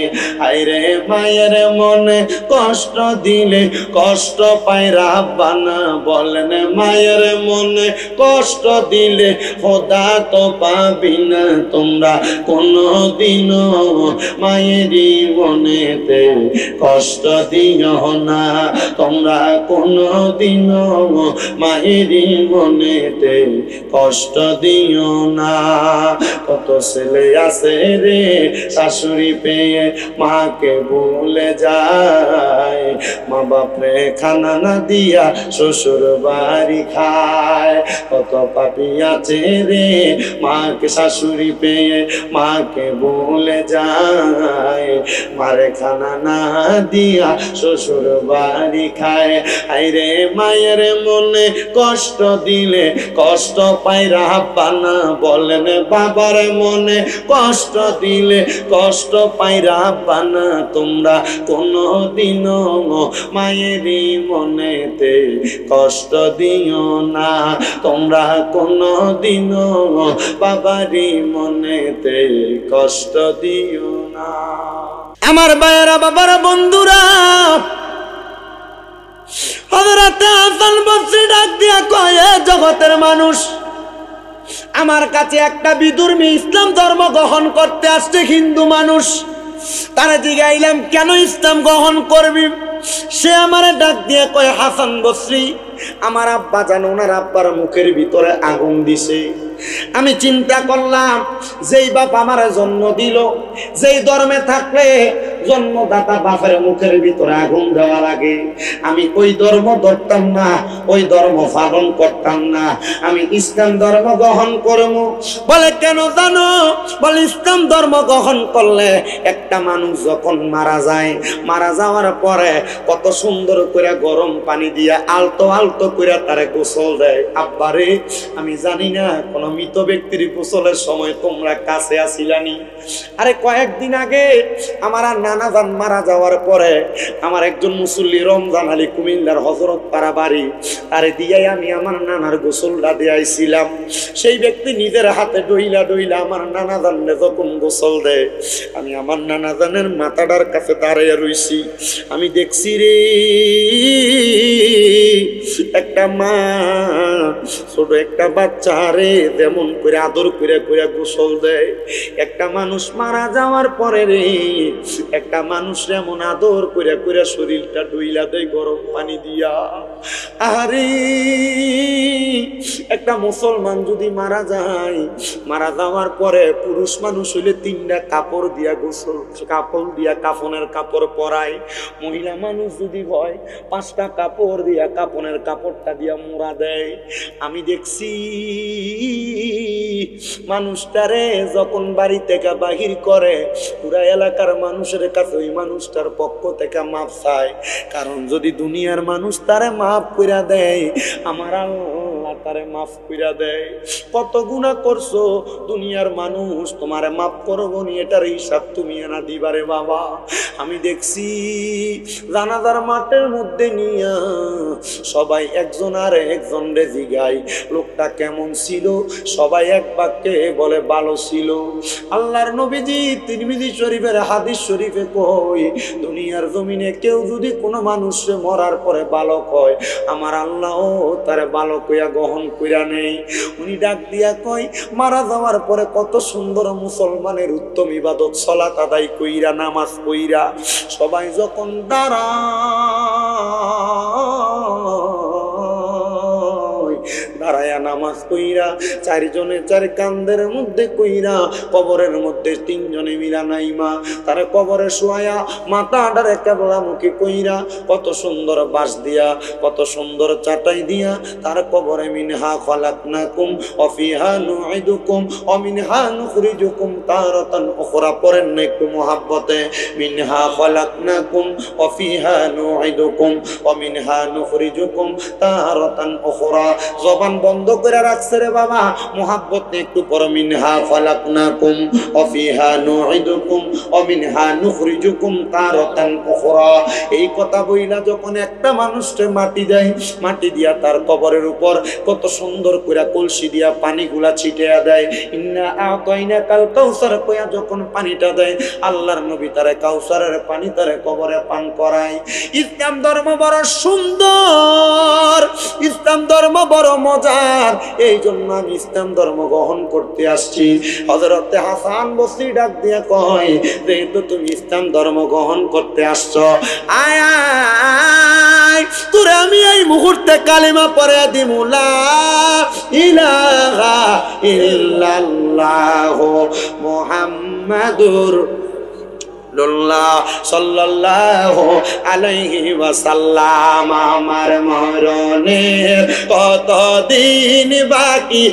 আইরে মায়ের মনে কষ্ট দিলে কষ্ট পায় রাব্বানা, বলেন মায়ের মনে কষ্ট দিলে খোদা তো পাবি না। তোমরা কোনদিনও মায়েরই মনেতে কষ্ট দিও না, তোমরা কোনদিনও মায়েরই মনেতে কষ্ট দিও না। কত ছেলে আছে রে শাশুড়ি পেয়ে মাকে ভুলে যায়, মা বাপরে খানা না দিয়া শ্বশুর বাড়ি খায়। কত পাপী আছে রে মাকে শাশুড়ি পেয়ে মাকে ভুলে যায়, মারে খানা না দিয়া শ্বশুর বাড়ি খায়। আইরে মায়ের মনে কষ্ট দিলে কষ্ট পায় রাব্বানা, বলেন বাবার মনে কষ্ট দিলে কষ্ট পায় রাব্বানা। তোমরা কোনদিনও মায়েরই মনেতে কষ্ট দিও না, তোমরা কোনদিনও বাবারই মনেতে কষ্ট দিও না। আমার ভাইয়েরা, বাবারা, বন্ধুরা, হযরতে হাসান বসরি ডাক দিয়া কয়, জগতের মানুষ, আমার কাছে একটা বিধর্মী ইসলাম ধর্ম গ্রহণ করতে আসছে হিন্দু মানুষ। তারা জিজ্ঞাইলাম কেন ইসলাম গ্রহণ করবি? সে আমারে ডাক দিয়ে কয়, হাসান বসরি, আমার আব্বা জানো ওনার আব্বার মুখের ভিতরে আগুন দিছে। আমি চিন্তা করলাম, যেই বাপ আমার জন্ম দিল, যেই ধর্মে থাকলে জন্মদাতা বাপের মুখের ভিতরে আগুন দেওয়া লাগে, আমি ওই ধর্ম ধরতাম না, ওই ধর্ম পালন করতাম না, আমি ইসলাম ধর্ম গ্রহণ করব। বলে কেন জানো? বলে ইসলাম ধর্ম গ্রহণ করলে একটা মানুষ যখন মারা যায়, মারা যাওয়ার পরে কত সুন্দর করে গরম পানি দিয়ে আলতো আলতো করে তারে গোসল দেয়। আব্বারে, আমি জানি না কোন মৃত ব্যক্তির গোসলের সময় তোমরা কাছে আসিলানি। আরে কয়েকদিন আগে আমার নানা জান মারা যাওয়ার পরে আমার একজন মুসল্লি রমজান আলী কুমিল্লার হযরত পাড়া বাড়ি, তারে দিয়াই আমি আমার নানার গোসলটা দিয়াইছিলাম। সেই ব্যক্তি নিজের হাতে ডইলা ডইলা আমার নানা জানলে যখন গোসল দেয়, আমি আমার নানা জানের মাথাটার কাছে দাঁড়িয়ে রইছি। আমি দেখছি রে, একটা মা ছোট একটা বাচ্চা রে যেমন করে আদর করে করে গোসল দেয়, একটা মানুষ মারা যাওয়ার পরে রে একটা মানুষ এমন আদর করে করে শরীরটা ডুইলা দেয় গরম পানি দিয়া। আরে একটা মুসলমান যদি মারা যায়, মারা যাওয়ার পরে পুরুষ মানুষ হইলে 3টা কাপড় দিয়া গোসল, কাপড় দিয়া কাফনের কাপড় পরায়। মহিলা মানুষ যদি হয় 5টা কাপড় দিয়া কাফনের কাপড়টা দিয়া মোড়া দেয়। আমি দেখছি মানুষটারে যখন বাড়ি থেকে বাহির করে, পুরা এলাকার মানুষের কাছে ওই মানুষটার পক্ষ থেকে মাপ চায়, কারণ যদি দুনিয়ার মানুষ তারে মাফ কইরা দেয়, আমার আল্লাহ তারে মাফ কইরা দেয়। কত গুনাহ করছো, দুনিয়ার মানুষ তোমারে মাফ করবো নি, এটার হিসাব তুমি এনা দিবারে বাবা। আমি দেখছি জানাজার মাঠের মধ্যে নিয়া সবাই একজন আর একজন রে জিগায় লোকটা কেমন ছিল, সবাই এক বাক্যে বলে ভালো ছিল। আল্লাহর নবীজি তিরমিজি শরীফের হাদিস শরীফে কই, দুনিয়ার জমিনে কেউ যদি কোনো মানুষে মরার পরে ভালো কয়, আমার আল্লাহ তারে ভালো কইয়া গ্রহণ কইরা নেই। উনি ডাক দিয়া কয়, মারা যাওয়ার পরে কত সুন্দর মুসলমানের উত্তম ইবাদত সালাত আদায় কইরা নামাজ কইরা সবাই যখন দাঁড়ায়া নামাজ কইরা, 4 জনে 4 কান্দের মধ্যে কইরা, কবরের মধ্যে 3 জনে মিলা নাইমা তারা কবরে শোয়া মাথাটারে কেবলামুখী কইরা, কত সুন্দর বাঁশ দিয়া, কত সুন্দর চাটাই দিয়া তার কবরে মিনহা খালাকনাকুম ওয়া ফিহা নুঈদুকুম ওয়া মিনহা নুখরিজুকুম তারাতান উখরা। পড়েন না একটু মুহাব্বতে, মিনহা খালাকনাকুম ওয়া ফিহা নুঈদুকুম ওয়া মিনহা নুখরিজুকুম তারাতান উখরা। জবান বন্ধ করে রাখছে রে বাবা, মুহাব্বত একটু পর, মিনহা খালাকনাকুম ওয়া ফিহা নুঈদুকুম ওয়া মিনহা নুখরিজুকুম তারাতান উখরা। এই কথা বইলা যখন একটা মানুষকে মাটি দেয়, মাটি দিয়া তার কবরের উপর কত সুন্দর করে কলসি দিয়া পানিগুলা ছিটিয়ে দেয়, ইন্না আতাইনাকাল কাউসার কইয়া যখন পানিটা দেয়, আল্লাহর নবী তারে কাউসারের পানি তারে কবরে পান করায়। ইসলাম ধর্ম বড় সুন্দর, ইসলাম ধর্ম বড় মজার, এই জন্য আমি ইসলাম ধর্ম গ্রহণ করতে আসছি। হযরতে হাসান বসরি ডাক দিয়া কয়, যেহেতু তুমি ইসলাম ধর্ম গ্রহণ করতে আসছো, আয় আয় তোরে আমি এই মুহূর্তে কালিমা পড়ে দিমু, লা ইলাহা ইল্লাল্লাহ মুহাম্মাদুর সাল্লাল্লাহু আলাইহি ওয়াসাল্লাম। আমার মরণের কতদিন বাকি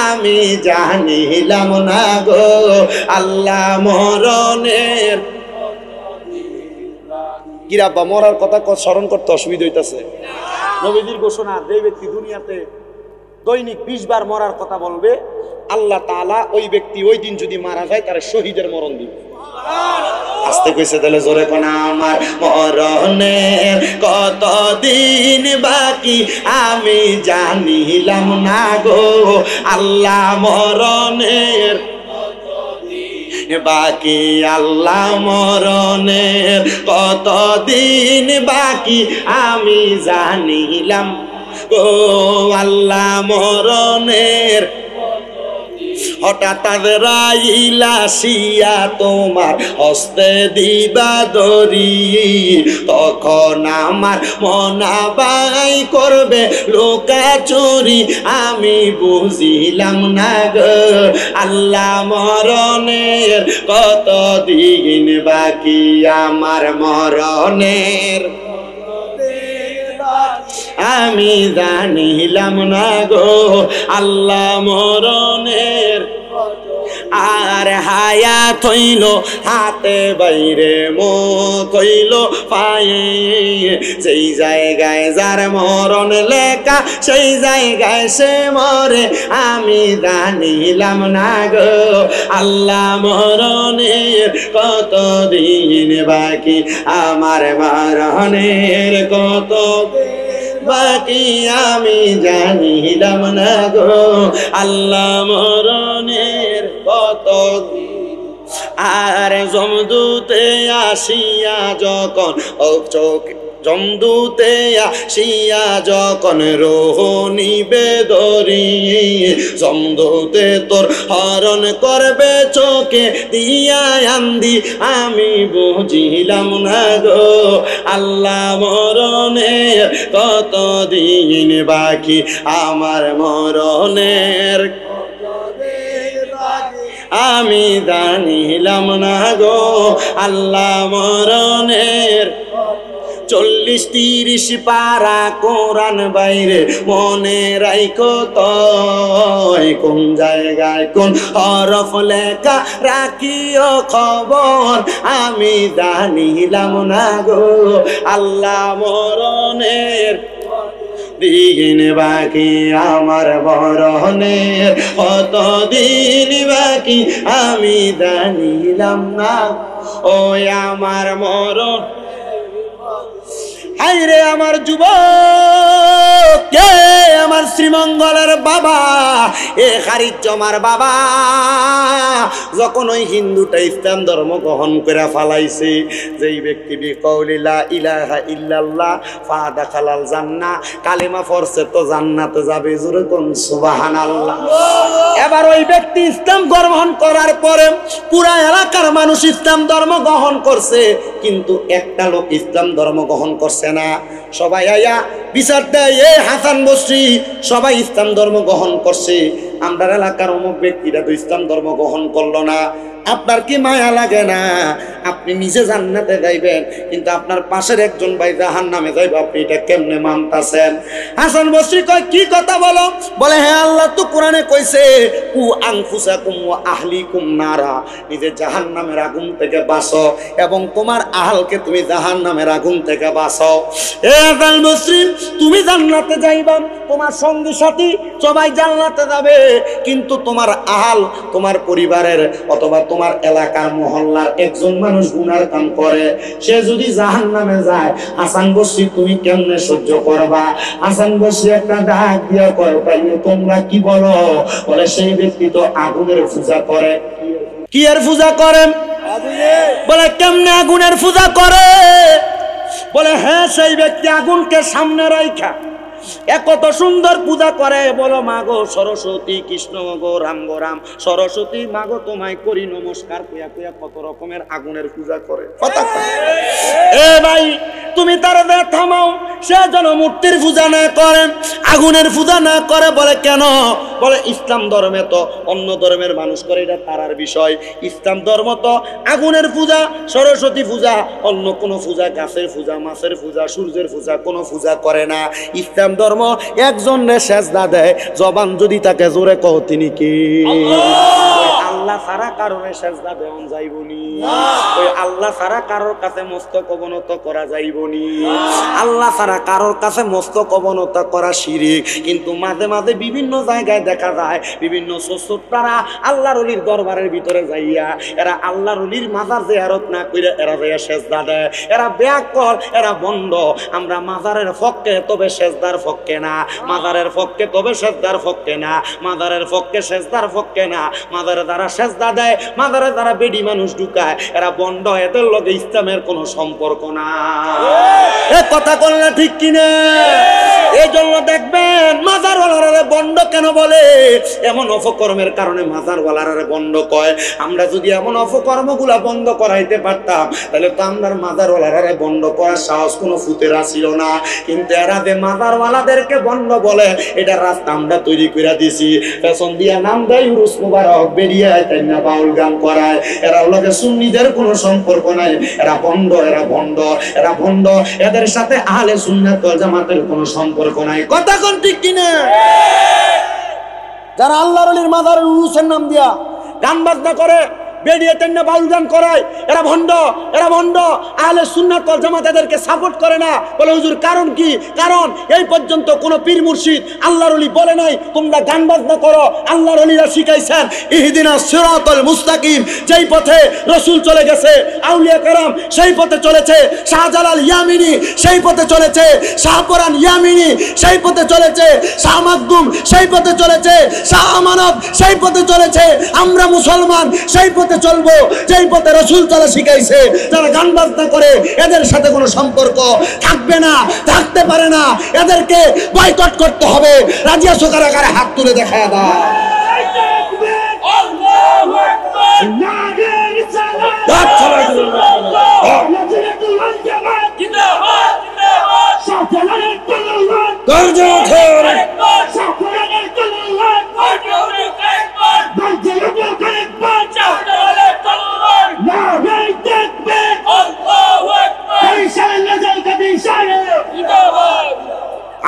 আমি জানিলাম না গো আল্লাহ, মরণের কিরাব্বা মরার কথা স্মরণ করতে অসুবিধা হইতেছে। নবীজির ঘোষণা, যে ব্যক্তি দুনিয়াতে দৈনিক 20 বার মরার কথা বলবে, আল্লাহ তাআলা ওই ব্যক্তি ওই দিন যদি মারা যায় তার শহীদের মরণ দিবে। আস্তে কইছে তাহলে জোরে কোনা, আমার মরণের কতদিন বাকি আমি জানিলাম না গো আল্লাহ, মরণের বাকি আল্লাহ, মরণের কতদিন বাকি আমি জানিলাম গো আল্লাহ, মরণের হঠাৎ আজরাইল আসিয়া তোমার হস্তে দিবা দড়ি, তখন আমার মনাবাই করবে লোকাচুরি। আমি বুঝিলাম না গো আল্লাহ মরণের কত দিন বাকি, আমার মরণের আমি জানিলাম না গো আল্লাহ মরণের। আর হায়াত হইল হাতে বাইরে, মত হইল পায়ে, যেই জায়গায় যার মরণ লেখা সেই জায়গায় সে মরে। আমি জানিলাম না গো আল্লাহ মরণের কত দিন বাকি, আমার মরণের কত বাকি, আমি জানিলাম না গো আল্লাহ মরণের কত। আর জমদূতে আসিয়া যখন জমদূতে আসিয়া যখন রোহ নিবে দড়ি, জমদূতে তোর হরণ করবে চোখে দিয়া আন্দি। আমি বুঝিলাম না গো আল্লাহ মরণের কত দিন বাকি, আমার মরণের আমি জানিলাম না গো আল্লাহ মরণের। 40-30 পারা কোরআন বাইরে মনে রাইখো তো, কোন জায়গায় কোন হরফ লেখা রাখিও খবর। আমি জানিলাম না গো আল্লাহ মরণের দিন বাকি, আমার মরণের কত দিন বাকি, আমি জানিলাম না ও আমার মরণ। হায়রে আমার যুবক, কে আমার শ্রীমঙ্গলের বাবা, এ খারিজ্জমার বাবা, যখন ওই হিন্দুটা ইসলাম ধর্ম গ্রহণ করে ফালাইছে, যেই ব্যক্তি বিকৌলি লা ইলাহা ইল্লাল্লাহ ফাদাখালাল জান্নাহ, কালিমা পড়ছে তো জান্নাতে যাবে, জোরে কোন সুবহানাল্লাহ। এবার ওই ব্যক্তি ইসলাম গ্রহণ করার পরে পুরা এলাকার মানুষ ইসলাম ধর্ম গ্রহণ করছে, কিন্তু একটা লোক ইসলাম ধর্ম গ্রহণ করছে না। সবাই আয়া বিচার দেয়, এ হাসান বসরি সবাই ইসলাম ধর্ম গ্রহণ করছে, আমরা এলাকার অমুক ব্যক্তিরা তো ইসলাম ধর্ম গ্রহণ করলো না। আপনার কি মায়া লাগে না? আপনি নিজে জান্নাতে যাইবেন, কিন্তু আপনার পাশের একজন ভাই জাহান্নামে যাইবে, আপনি এটা কেমনে মানতাছেন? হাসান বসরি কয়, কি কথা বলো? বলে, হ্যাঁ আল্লাহ তো কোরআনে কইছে, কু আনফুসাকুম ওয়া আহলিকুম নারা, নিজে জাহান্নামের আগুন থেকে বাঁচো এবং তোমার আহলকে তুমি জাহান্নামের আগুন থেকে বাঁচো। এ হাসান বসরি, তুমি জান্নাতে যাইবা, তোমার সঙ্গী সাথী সবাই জান্নাতে যাবে, কিন্তু তোমার আহল, তোমার পরিবারের অথবা তোমার এলাকার মহল্লার একজন মানুষ গুনার কাম করে, সে যদি জাহান্নামে যায়, হাসান বসরি তুমি কেমনে সহ্য করবা? হাসান বসরি একটা ডাক দিয়া কয়, তাইলে তোমরা কি বলো? বলে, সেই ব্যক্তি তো আগুনের পূজা করে। কি এর পূজা করে? বলে, কেমনে আগুনের পূজা করে? বলে, হ্যাঁ সেই ব্যক্তি আগুনকে সামনে রাইখা কত সুন্দর পূজা করে। বলো, মাগো সরস্বতী, কৃষ্ণ গো রাম গো রাম, সরস্বতী মাগো তোমায় করি নমস্কার, কুয়া কুয়া কত রকমের আগুনের পূজা করে। এ ভাই, তুমি তার থামাও, সে যেন মূর্তির পূজা না করে, আগুনের পূজা না করে। বলে, কেন? বলে, ইসলাম ধর্মে তো অন্য ধর্মের মানুষ করে, এটা তারার বিষয়। ইসলাম ধর্ম তো আগুনের পূজা, সরস্বতী পূজা, অন্য কোনো পূজা, গাছের পূজা, মাছের পূজা, সূর্যের পূজা কোনো পূজা করে না। ইসলাম ধর্ম একজনের সেজদা দেয়, জবান যদি তাকে জোরে কও তিনি কি? আল্লাহ ছাড়া কারণে সেজদা দেওয়া যাইবনি, ওই আল্লাহ ছাড়া কারোর কাছে মস্তক অবনত করা যাইবনি, আল্লাহ ছাড়া কারোর কাছে মস্তক অবনত করা শিরিক। কিন্তু মাঝে মাঝে বিভিন্ন জায়গায় দেখা যায় বিভিন্ন ছোটরা আল্লাহর ওলির দরবারের ভিতরে যাইয়া এরা আল্লাহর ওলির মাজার জিয়ারত না কইরা এরা যাইয়া সেজদা দেয়। এরা ব্যাকল, এরা বন্ধ। আমরা মাজারের পক্ষে, তবে সেজদার পক্ষে না। মাজারের পক্ষে, তবে সেজদার পক্ষে না। মাজারের পক্ষে, সেজদার পক্ষে না। মাজারে দ্বারা সেজদা দেয়, মাজারে দ্বারা বেডি মানুষ ঢুকায়, এরা বন্ধ। এদের লগে ইসলামের কোনো সম্পর্ক না। এ কথা বললে ঠিক কিনা? এই জন্য দেখবেন মাজারওয়ালারা বন্ড কেন বলে? এমন অপকর্মের কারণে মাজারওয়ালারা বন্ড কয়। আমরা যদি এমন অপকর্মগুলা বন্ধ করাইতে পারতাম তাহলে তো আমরা মাজারওয়ালারা বন্ড করার সাহস কোনো ফুতেরা ছিল না। কিন্তু এরা যে মাজারওয়ালাদেরকে বন্ড বলে, এটা রাস্তা আমরা তৈরি করে দিছি। পেছন দিয়া নাম দেয় উরুস মুবারক, বেরিয়ে তাই না বাউল গান করায়। এরা লগে সুন্নিদের কোনো সম্পর্ক নাই, এরা ভণ্ড, এরা ভণ্ড, এরা ভণ্ড। এদের সাথে আহলে সুন্নাত ওয়াল জামাতের কোনো সম্পর্ক নাই। কথা কোন ঠিক কিনা? যারা আল্লাহর ওলির মাজারের উরুসের নাম দিয়া গান বাজনা করে, বেরিয়ে তেন বাউল গান করায়, এরা ভণ্ড, এরা ভণ্ড। আহলে সুন্নাত ওয়াল জামাত এদেরকে সাপোর্ট করে না। বলে হুজুর কারণ কি? কারণ এই পর্যন্ত কোন পীর মুর্শিদ আল্লাহর ওলি বলে নাই তোমরা গান বাজনা করো। আল্লাহর ওলিরা শিখাইছেন ইহদিনাস সিরাতাল মুস্তাকিম, যেই পথে রাসূল চলে গেছে, আউলিয়া কেরাম সেই পথে চলেছে, শাহজালাল ইয়ামিনী সেই পথে চলেছে, শাহপরান ইয়ামিনী সেই পথে চলেছে, শাহ মাকদুম সেই পথে চলেছে, শাহ আমানত সেই পথে চলেছে। আমরা মুসলমান সেই পথে চলবো যেই পথে রাসূল চলা শিখাইছে। যারা গান বাজনা করে এদের সাথে কোনো সম্পর্ক থাকবে না, থাকতে পারে না। এদেরকে বয়কট করতে হবে। রাজি আছো কারা কারা? হাত তুলে দেখায় দাও।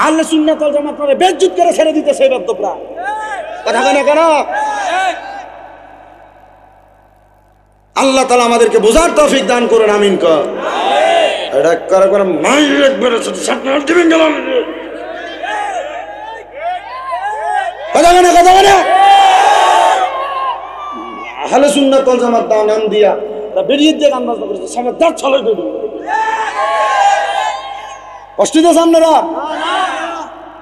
আহলে সুন্নাত ওয়াল জামাত মানে বেজ্জত করে ছেড়ে দিতেছে এই বক্তব্যরা। কথা বলে কেন? আল্লাহ তাআলা আমাদেরকে বোঝার তৌফিক দান করুন, আমিন কর। এটা করে করে মাইর একবারে সামনে দিবেন গেলাম। কথা বলে কথা বলে আহলে সুন্নাত ওয়াল জামাত নাম দিয়া বেরিয়ে দিয়ে গান বাজনা করেছে, সামনে দাঁত ছলাই দিয়ে দিল। কষ্ট দিয়েছে আপনারা?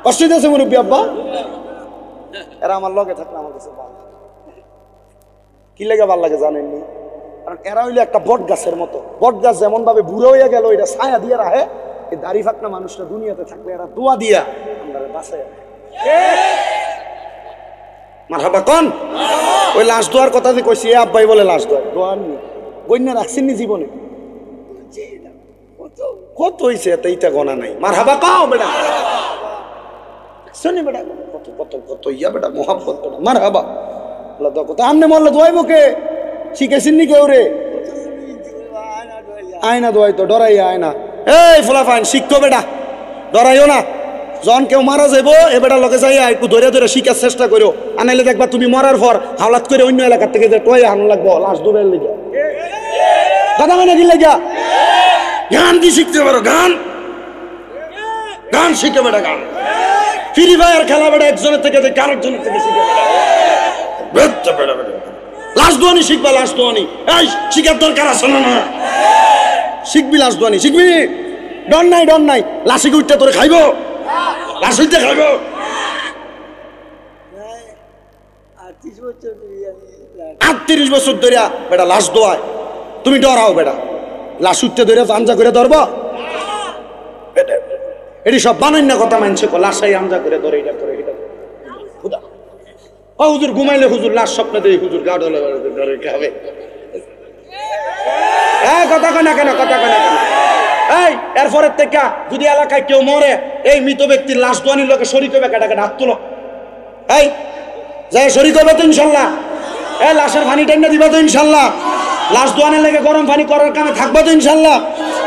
কষ্ট দিয়েছে মুরব্বী আব্বা? এরা আমার লগে থাকলে আমার কাছে ভালো লাগে। কি লেগে ভালো লাগে জানেননি? কারণ এরা হইলে একটা বট গাছের মতো। বট গাছ যেমন ভাবে বুড়ো হয়ে গেল, এটা ছায়া দিয়ে রাখে। এই দাড়ি ফাঁকনা মানুষটা দুনিয়াতে থাকলে এরা দোয়া দিয়া আমরা বাঁচায়। মারহাবা কোন? ওই লাশ দোয়ার কথা যে কইছি, এ আব্বাই বলে লাশ দোয়া দোয়া নি বন্যা রাখছেন নি জীবনে? কত হইছে এত এইটা গণা নাই। মারহাবা কাও বেটা, শুনি বেটা কত কত কত ইয়া বেটা মোহাব্বত বেটা। মারহাবা আল্লাহ দোয়া কত। আমনে মরলে দোয়াইব কে? শিখেছেন নি কেউ রে? আয়না দোয়াই তো ডরাই আয়না। এই ফুলাফাইন শিখতো বেটা, ডরাইও না। যখন কেউ মারা যাইব এ বেটা লগে যাই একটু ধরে ধরে শিখার চেষ্টা করো। আনাইলে দেখবা তুমি মরার পর হাওলাত করে অন্য এলাকার থেকে যে টয়ে আনো লাগবো লাশ ডুবের লেগে। কথা মানে কি লেগা? গান দিয়ে শিখতে পারো, গান গান শিখে বেটা। গান ফ্রি ফায়ার খেলা বেটা একজনের থেকে আরেকজনের থেকে শিখে বেটা। লাশ দোয়ানি শিখবা, লাশ দোয়ানি। এই শিখার দরকার আছে না? না শিখবি, লাশ দোয়ানি শিখবি। ডর নাই, ডর নাই। লাশি উঠতে তোরে খাইব, লাশ উঠতে খাইব। 38 বছর ধরে বেটা লাশ দোয়ায়, তুমি ডরাও বেটা? লাশ উঠতে ধরে আমজা করে ধরবো? এটি সব বানাই না কথা মানছে। লাশাই আমজা করে ধরে, এটা করে এটা খুদা। ও হুজুর ঘুমাইলে হুজুর লাশ স্বপ্নে দেই, হুজুর গা ডলে ধরে খাবে। কথা কয় না কেন? কথা কয় না কেন? এই এরপরের থেকে যদি এলাকায় কেউ মরে, এই মৃত ব্যক্তির লাশ দোয়ানির লোকে শরীক হবে, কাটাকে হাত তুলো। এই যাই শরীক হবে তো ইনশাল্লাহ। এই লাশের পানি টেনে দিবা তো ইনশাল্লাহ। লাশ দোয়ানের লেগে গরম পানি করার কামে থাকবো তো ইনশাল্লাহ।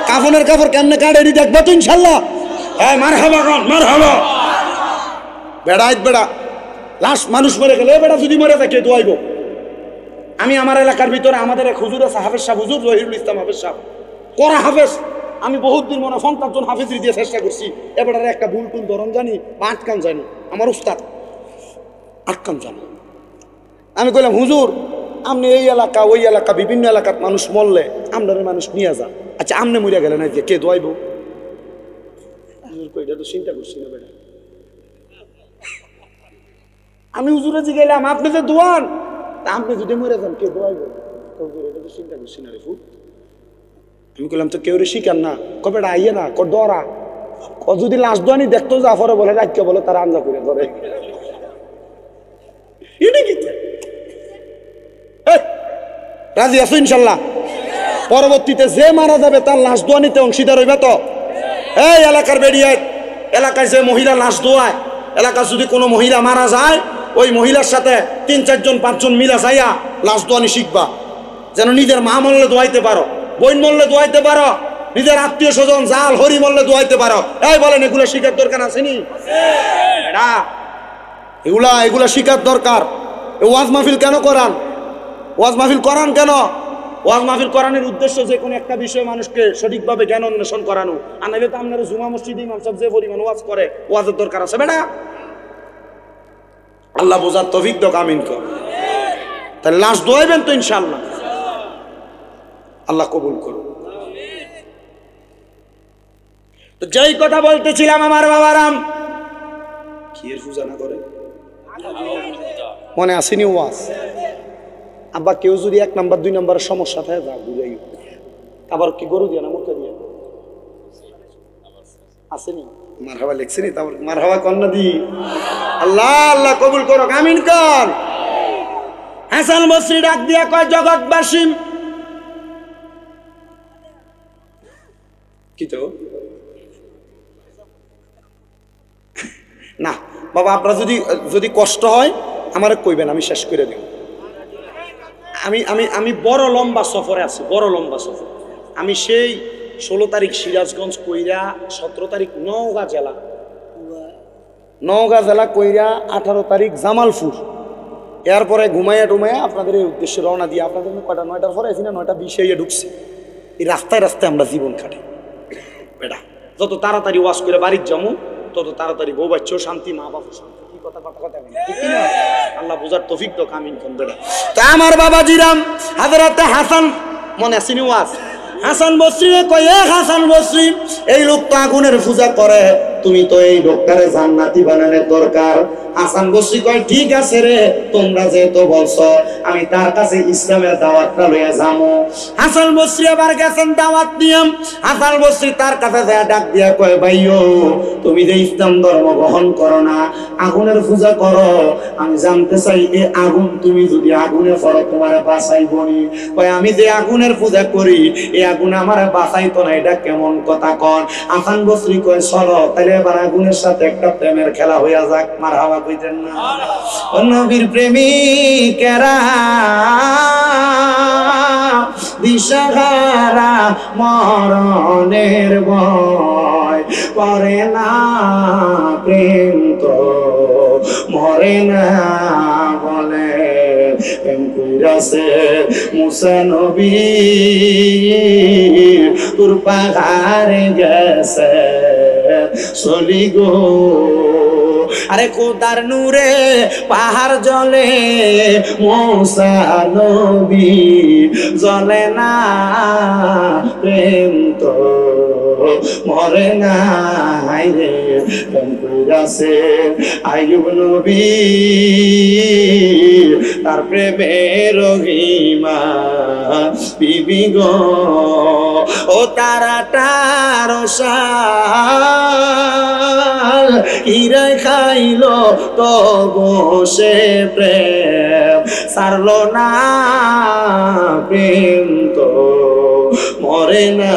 কাফনের কাপড় কেমনে কাটে দেখবো তো ইনশাল্লাহ। হ্যাঁ মার হাবা কন, মার হাবা বেড়াইত বেড়া। লাশ মানুষ মরে গেলে বেড়া যদি মরে থাকে দোয়াইব। আমি আমার এলাকার ভিতরে আমাদের এক হুজুর আছে, হাফেজ সাহেব, হুজুর জহিরুল ইসলাম হাফেজ সাহেব, করা হাফেজ। আমি বহুত দিন মনে 50 জন হাফেজ দিয়ে চেষ্টা করছি। এবারে একটা ভুল টুল ধরন জানি বা আটকান জানি, আমার উস্তাদ আটকান জানি। আমি কইলাম হুজুর আপনি এই এলাকা ওই এলাকা বিভিন্ন এলাকার মানুষ মরলে আমরার মানুষ নিয়ে যান। আচ্ছা আমনে মরিয়া গেলেন না কে দোয়াইব? হুজুর কই এটা তো চিন্তা করছি না বেটা। আমি হুজুরে জি গেলাম আপনি যে দোয়ান, তা আপনি যদি মরে যান কে দোয়াইব? হুজুর এটা তো চিন্তা করছি না রে ফুট। আমি কইলাম তো কেউ রে শিখান না, কবে আইয়ে না ক ডরা। ও যদি লাশ দোয়ানি দেখতো জাফরে বলে রাখকে বলে তারা আঞ্জা করে ধরে। রাজি আছো ইনশাল্লাহ? পরবর্তীতে যে মারা যাবে তার লাশ দোয়া নিতে অংশীদার হইবে তো? এই এলাকার বেরিয়ে, এলাকায় যে মহিলা লাশ দোয়ায়, এলাকার যদি কোনো মহিলা মারা যায়, ওই মহিলার সাথে 3-4 জন 5 জন মিলা যাইয়া লাশ দোয়ানি শিখবা, যেন নিজের মা মরলে দোয়াইতে পারো, বোন মরলে দোয়াইতে পারো, নিজের আত্মীয় স্বজন জাল হরি মরলে দোয়াইতে পারো। এই বলেন, এগুলো শিখার দরকার আসেনি? এগুলা শিখার দরকার। ওয়াজ মাহফিল কেন করান? ওয়াজ মাহফিল করান কেন? ওয়াজ মাহফিল করানোর উদ্দেশ্য যে কোনো একটা বিষয়ে মানুষকে সঠিকভাবে জ্ঞান অন্বেষণ করানো। আর নাহলে তো আপনারা জুমা মসজিদে ইমাম সাহেব যে পরিমাণ ওয়াজ করে, ওয়াজের দরকার আছে বেটা? আল্লাহ বোঝার তৌফিক দাও, আমিন কর। তাহলে লাশ দোয়াইবেন তো ইনশাআল্লাহ? আল্লাহ কবুল করুন। তো যেই কথা বলতেছিলাম, আমার বাবারাম কি এর পূজা না করে মনে আসেনি ওয়াজ? আব্বা কেউ যদি 1 নাম্বার 2 নাম্বারের সমস্যা থাকে যা বুঝাই, আবার কি গরু দিয়ে না মুখে দিয়ে আসেনি? মারহাবা লেখছেনি, তারপর মারহাবা কন্যা দি। আল্লাহ আল্লাহ কবুল করো, আমিন কর। হাসান বসরি ডাক দিয়া কয়, জগৎবাসী কি তো না বাবা, আপনারা যদি কষ্ট হয় আমার কইবেন, আমি শেষ করে দেব। আমি বড় লম্বা সফরে আছি, বড় লম্বা সফর। আমি সেই 16 তারিখ সিরাজগঞ্জ কইরা, 17 তারিখ নওগাঁ জেলা কইরা, 18 তারিখ জামালপুর, এরপরে ঘুমাইয়া টুমাইয়া আপনাদের এই উদ্দেশ্যে রওনা দিয়ে, আপনাদের কয়টা 9টার পরে আছি না 9:20 ঢুকছে। এই রাস্তায় রাস্তায় আমরা জীবন কাটি বেটা। যত তাড়াতাড়ি ওয়াজ করে বাড়ির যাবো তত তাড়াতাড়ি বউ বাচ্চাও শান্তি, মা বাবা শান্তি। কি কথা ঠিক না? আল্লাহ বুঝার তৌফিক দাও, আমিন কোন বেটা। তা আমার বাবাজিরাম, হযরতে হাসান মনে আসেনি ওয়াজ? হাসান বসরি কয়, হাসান বসরি, এই লোক তো আগুনের পূজা করে, তুমি তো এই লোকটারে জান্নাতি বানানোর দরকার। হাসান বসরি কয়, ঠিক আছে রে, তোমরা যেহেতু বলছো, আমি তার কাছে ইসলামের দাওয়াতটা লইয়া যাবো। হাসান বসরি আবার গেছেন দাওয়াত নিয়ম। হাসান বসরি তার কাছে যায়, ডাক দিয়া কয়, ভাইও তুমি যে ইসলাম ধর্ম গ্রহণ করো না, আগুনের পূজা করো, আমি জানতে চাই এই আগুন তুমি যদি আগুনে পড়ো তোমার বাঁচাইবনি? কয়, আমি যে আগুনের পূজা করি এই আগুন আমার বাঁচাইতো না, এটা কেমন কথা কন? হাসান বসরি কয়, চলো তাহলে এবার আগুনের সাথে একটা প্রেমের খেলা হইয়া যাক। মারহাবা কইতেন না? নবীর প্রেমিকেরা দিশাহারা মরণের ভয় করে না, প্রেম তো মরে না বলে। প্রেম কইরাছে মুসা নবী, তোর পাহাড়ে গেছে চলি গো। আরে খোদার নূরে পাহাড় জ্বলে, মুসা নবী জ্বলে না, প্রেম তো মরে না রে। প্রেম কইরাছে আইয়ুব নবী, তার প্রেমের রহিমা বিবি গো। ও তারাটার শাল হিরে খাইলো তো বসে প্রেম সারলো না, প্রেম তো মরে না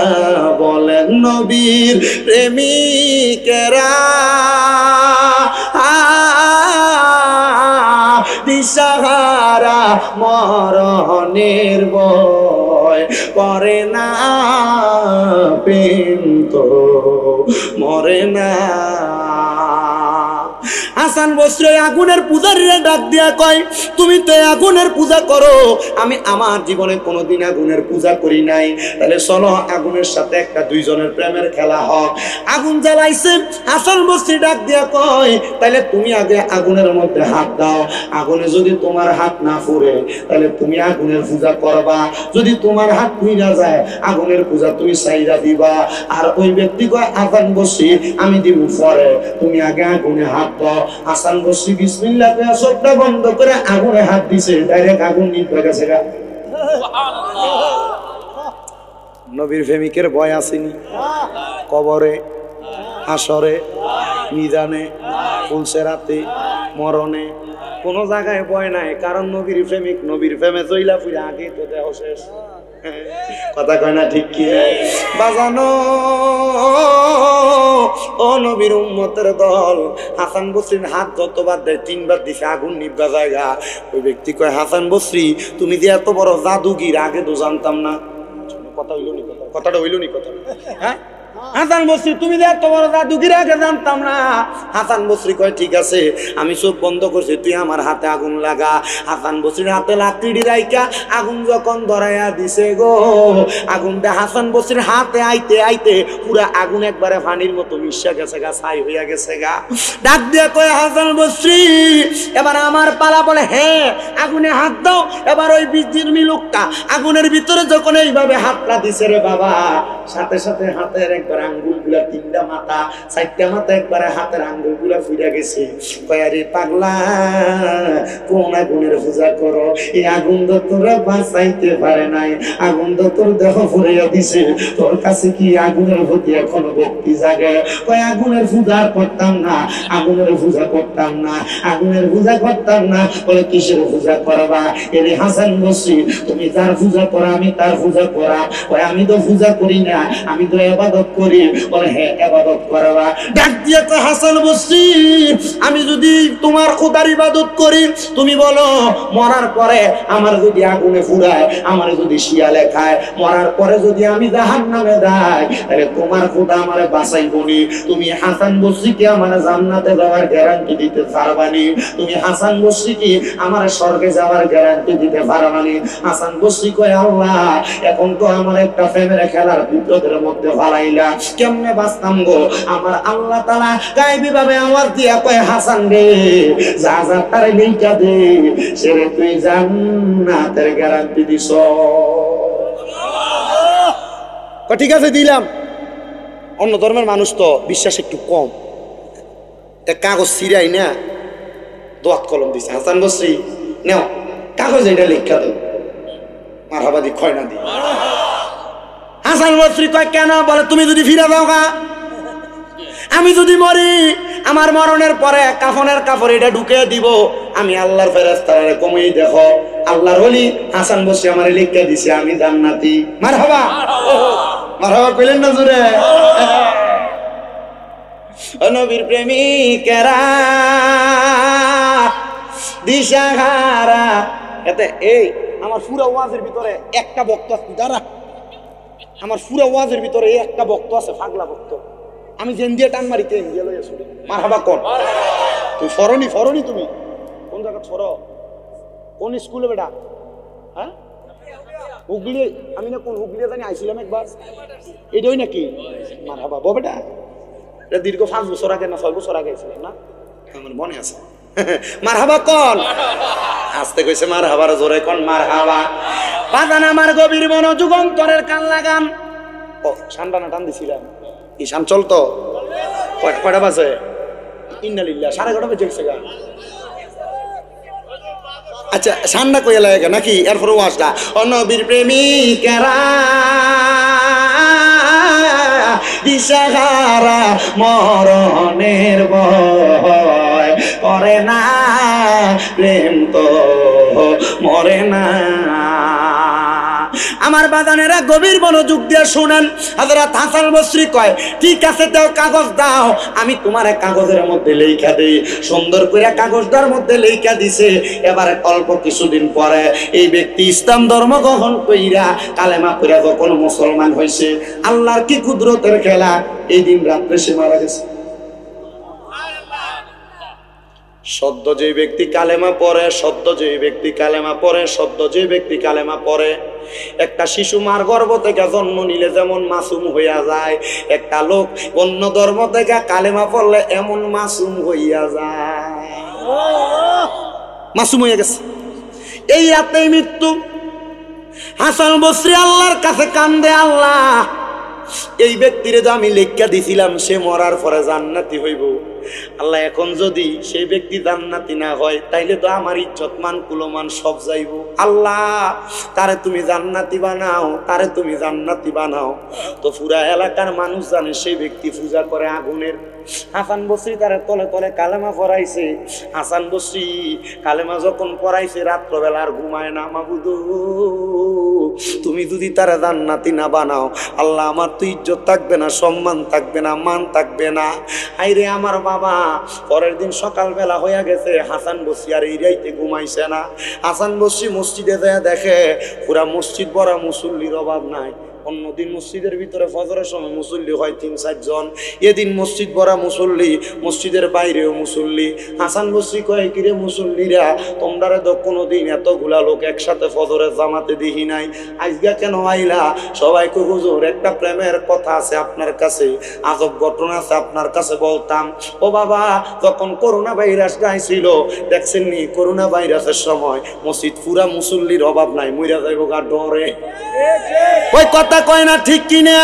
বলেন নবীর প্রেমিকেরা। দিশাহারা মরণের ভয় করে না, প্রেম তো মরে না। হাসান বসরি আগুনের পূজারীরা ডাক দিয়া কয়, তুমি তো আগুনের পূজা করো, আমি আমার জীবনে কোনোদিন আগুনের পূজা করি নাই, তাহলে চলো আগুনের সাথে একটা 2 জনের প্রেমের খেলা হোক। আগুন জ্বালাইছে, হাসান বসরি ডাক দিয়া কয়, তাহলে তুমি আগে আগুনের মধ্যে হাত দাও, আগুনে যদি তোমার হাত না পুড়ে তাহলে তুমি আগুনের পূজা করবা, যদি তোমার হাত পুড়ে যায় আগুনের পূজা তুমি চাইরা দিবা। আর ওই ব্যক্তি কয়, হাসান বসরি আমি দিব পরে, তুমি আগে আগুনে হাত দাও। হাসান বসরি বিসমিল্লাহ কইয়া চোখটা বন্ধ করে আগুনে হাত দিছে, ডাইরেক্ট আগুন নিভে গেছে গা। নবীর প্রেমিকের ভয় আসেনি? কবরে, হাসরে, মিজানে, ফুলসেরাতে, মরণে, কোনো জায়গায় ভয় নাই, কারণ নবীর প্রেমিক, নবীর প্রেমে চইলা ফুইলা আগে তো দেহ শেষ। কথা কয় না ঠিক কি বাজানো? ও নবীর উম্মতের দল, হাসান বসরির হাত যতবার দেয় 3 বার দিছে আগুন নিভা জায়গা। ওই ব্যক্তি কয়, হাসান বসরি তুমি যে এত বড় জাদুগির আগে তো জানতাম না। কথা হইল নি? কথাটা হইল নি? কথা হ্যাঁ, হাসান বসরি তুমি যে এত বড় জাদুগির আগে জানতাম না। হাসান বসরি কয়, ঠিক আছে আমি চোখ বন্ধ করছি, তুই আমার হাতে আগুন লাগা। হাসান বসরির হাতে লাকড়ি রাইকা আগুন যখন ধরাইয়া দিছে গো, আগুনটা হাসান বসরির হাতে আইতে আইতে পুরা আগুন একবারে পানির মতো মিশা গেছে গা, ছাই হইয়া গেছে গা। ডাক দিয়ে কয়, হাসান বসরি এবার আমার পালা। বলে, হ্যাঁ আগুনে হাত দাও। এবার ওই বিজিরমি লোকটা আগুনের ভিতরে যখন এইভাবে হাতটা দিছে রে বাবা, সাথে সাথে হাতের একবার আঙ্গুল গুলা, 3টা মাথা 4টা মাথা একবারে হাতের আঙ্গুল গুলা ফুইরা গেছে। কয়ারে পাগলা, কোন আগুনের পূজা করো? এই আগুন তো তোরা বাঁচাইতে পারে নাই, আগুন তো তোর দেহ ফুরাইয়া দিছে, তোর কাছে কি আগুনের প্রতি এখনো ভক্তি জাগে? কয়, আগুনের পূজা করতাম না, আগুনের পূজা করতাম না, আগুনের পূজা করতাম না। বলে, কিসের পূজা করবা? এরে হাসান বসরি তুমি যার পূজা করা আমি তার পূজা করা। কয়, আমি তো পূজা করি না, আমি তো ইবাদত করি। বলে, হ্যাঁ ইবাদত করবা। ডাক দিয়ে কয়, হাসান বসরি আমি যদি তোমার খোদার ইবাদত করি, তুমি বলো মরার পরে আমার যদি আগুনে ফুরায়, আমার যদি শিয়ালে খায়, মরার পরে যদি আমি জাহান্নামে যাই, তাহলে তোমার খোদা আমারে বাঁচাইবনি। তুমি হাসান বসরি কি আমার জান্নাতে যাওয়ার গ্যারান্টি দিতে পারবানি? তুমি হাসান বসরি কি আমার স্বর্গে যাওয়ার গ্যারান্টি দিতে পারবানি? হাসান বসরি কয়, আল্লাহ এখন তো আমার একটা প্রেমের খেলার বিপদের মধ্যে ফালাইলা, কেমনে বাঁচতাম গো? আমার আল্লাহ তাআলা গায়েবী ভাবে আওয়াজ দিয়া কয়, হাসান রে যা যা তারে লেখা দে, সেরে তুই জান্নাতের গ্যারান্টি দিছ। ঠিক আছে দিলাম। অন্য ধর্মের মানুষ তো বিশ্বাস একটু কম, কাগজ ছিড়াই না দোয়াত কলম দিছে, হাসান বসরি নেও কাগজ এটা লেখা দাও, মারহাবাদি ক্ষয় না দি। হাসান বসরি কয়, কেন? বলে, তুমি যদি ফিরে দাও গা, আমি যদি মরি, আমার মরণের পরে কাফনের কাপড় এটা ঢুকে দিব, আমি আল্লাহর ফেরেশতারে কমিয়ে দেখো আল্লাহর ওলি হাসান বসরি আমারে লিখে দিছে আমি জান্নাতি। মারহাবা, মারহাবা কইলেন না জোরে? নবীর প্রেমিকেরা দিশাহারা। এতে এই আমার পুরো ওয়াজের ভিতরে একটা বক্তা আছে, দাঁড়া, আমার পুরো ওয়াজের ভিতরে এই একটা বক্তা আছে, পাগলা বক্তা। আমি জেন দিয়ে টান মারিতে দিয়ে লই আসি। মারহাবা কোন? তুই ফরনি তুমি কোন জায়গা ছড়ো? কোন স্কুলে বেটা? হ্যাঁ হুগলি। আমি না কোন হুগলি জানি আইছিলাম একবার, এটাই নাকি? মারহাবা বো বেটা। এটা দীর্ঘ 5 বছর আগে না 6 বছর আগে আইছিলাম না, আমার মনে আছে। মারহাবা কোন? আস্তে কইছে মারহাবার জোরে কোন? মারহাবা। বাজান আমার গভীর মনোযোগ অন্তরের কান লাগান। ও শানটানা টান দিছিলাম, এই শান চলতো কয়টা বাজে? ইন্নালিল্লাহ 11:30 বেজে গেছে গা। আচ্ছা শানটা কইয়া লাগে নাকি? এরপরে ওয়াজটা নবীর প্রেমিকেরা দিশাহারা মরণের ভয় করে না, প্রেম তো মরে না। আমার বাজানেরা গভীর মনোযোগ দিয়ে শুনেন। হযরত হাসান বসরি কয়, ঠিক আছে দাও কাগজ দাও, আমি তোমার কাগজের মধ্যে লেখা দেই। সুন্দর করে কাগজটার মধ্যে লেখা দিছে। এবার অল্প কিছুদিন পরে এই ব্যক্তি ইসলাম ধর্ম গ্রহণ কইরা কালেমা পড়ে যখন মুসলমান হয়েছে, আল্লাহর কি কুদরতের খেলা, এই দিন রাত্রে সে মারা গেছে। সদ্য যে ব্যক্তি কালেমা পড়ে, সদ্য যে ব্যক্তি কালেমা পড়ে, সদ্য যে ব্যক্তি কালেমা পড়ে, একটা শিশু মার গর্ভ থেকে জন্ম নিলে যেমন মাসুম হইয়া যায়, একটা লোক অন্য ধর্ম থেকে কালেমা পড়লে এমন মাসুম হইয়া যায়। মাসুম হইয়া গেছে। এই রাতেই মৃত্যু। হাসান বসরি আল্লাহর কাছে কান্দে, আল্লাহ এই ব্যক্তিরে তো আমি লেখা দিছিলাম সে মরার পরে জান্নাতি হইব, আল্লাহ এখন যদি সেই ব্যক্তি জান্নাতি না হয় তাইলে তো আমার ইজ্জত মান কুলমান সব যাইব। আল্লাহ তারে তুমি জান্নাতি বানাও, তারে তুমি জান্নাতি বানাও। তো পুরা এলাকার মানুষ জানে সেই ব্যক্তি পূজা করে আগুনের। হাসান বসরি তারে তলে তলে কালেমা পড়াইছে। হাসান বসরি কালেমা যখন পড়াইছে রাত্রবেলা আর ঘুমায় না। মাবুদু তুমি যদি তারা জান্নাতি না বানাও, আল্লাহ আমার তো ইজ্জত থাকবে না, সম্মান থাকবে না, মান থাকবে না। আইরে আমার বাবা, পরের দিন সকালবেলা হয়ে গেছে, হাসান বসরি আর এই রাইতে ঘুমাইছে না। হাসান বসরি মসজিদে যায় দেখে পুরা মসজিদ ভরা মুসল্লির অভাব নাই। অন্যদিন মসজিদের ভিতরে ফজরের সময় মুসল্লি হয় ৩-৪ জন, এদিন মসজিদ ভরা মুসল্লি, মসজিদের বাইরেও মুসল্লি। হাসান বসরি কয় কিরে মুসল্লিরা, তোমরা তো কোনোদিন এতগুলা লোক একসাথে ফজরের জামাতে দেখি নাই, আজকে কেন আইলা? সবাইকে হুজুর একটা প্রেমের কথা আছে আপনার কাছে, আজব ঘটনা আছে আপনার কাছে বলতাম। ও বাবা, যখন করোনা ভাইরাস গাইছিল দেখছেন নি, করোনা ভাইরাসের সময় মসজিদ পুরা মুসল্লির অভাব নাই, মইরা যাইব গা ডরে। ওই কথা কয় না ঠিক কিনা?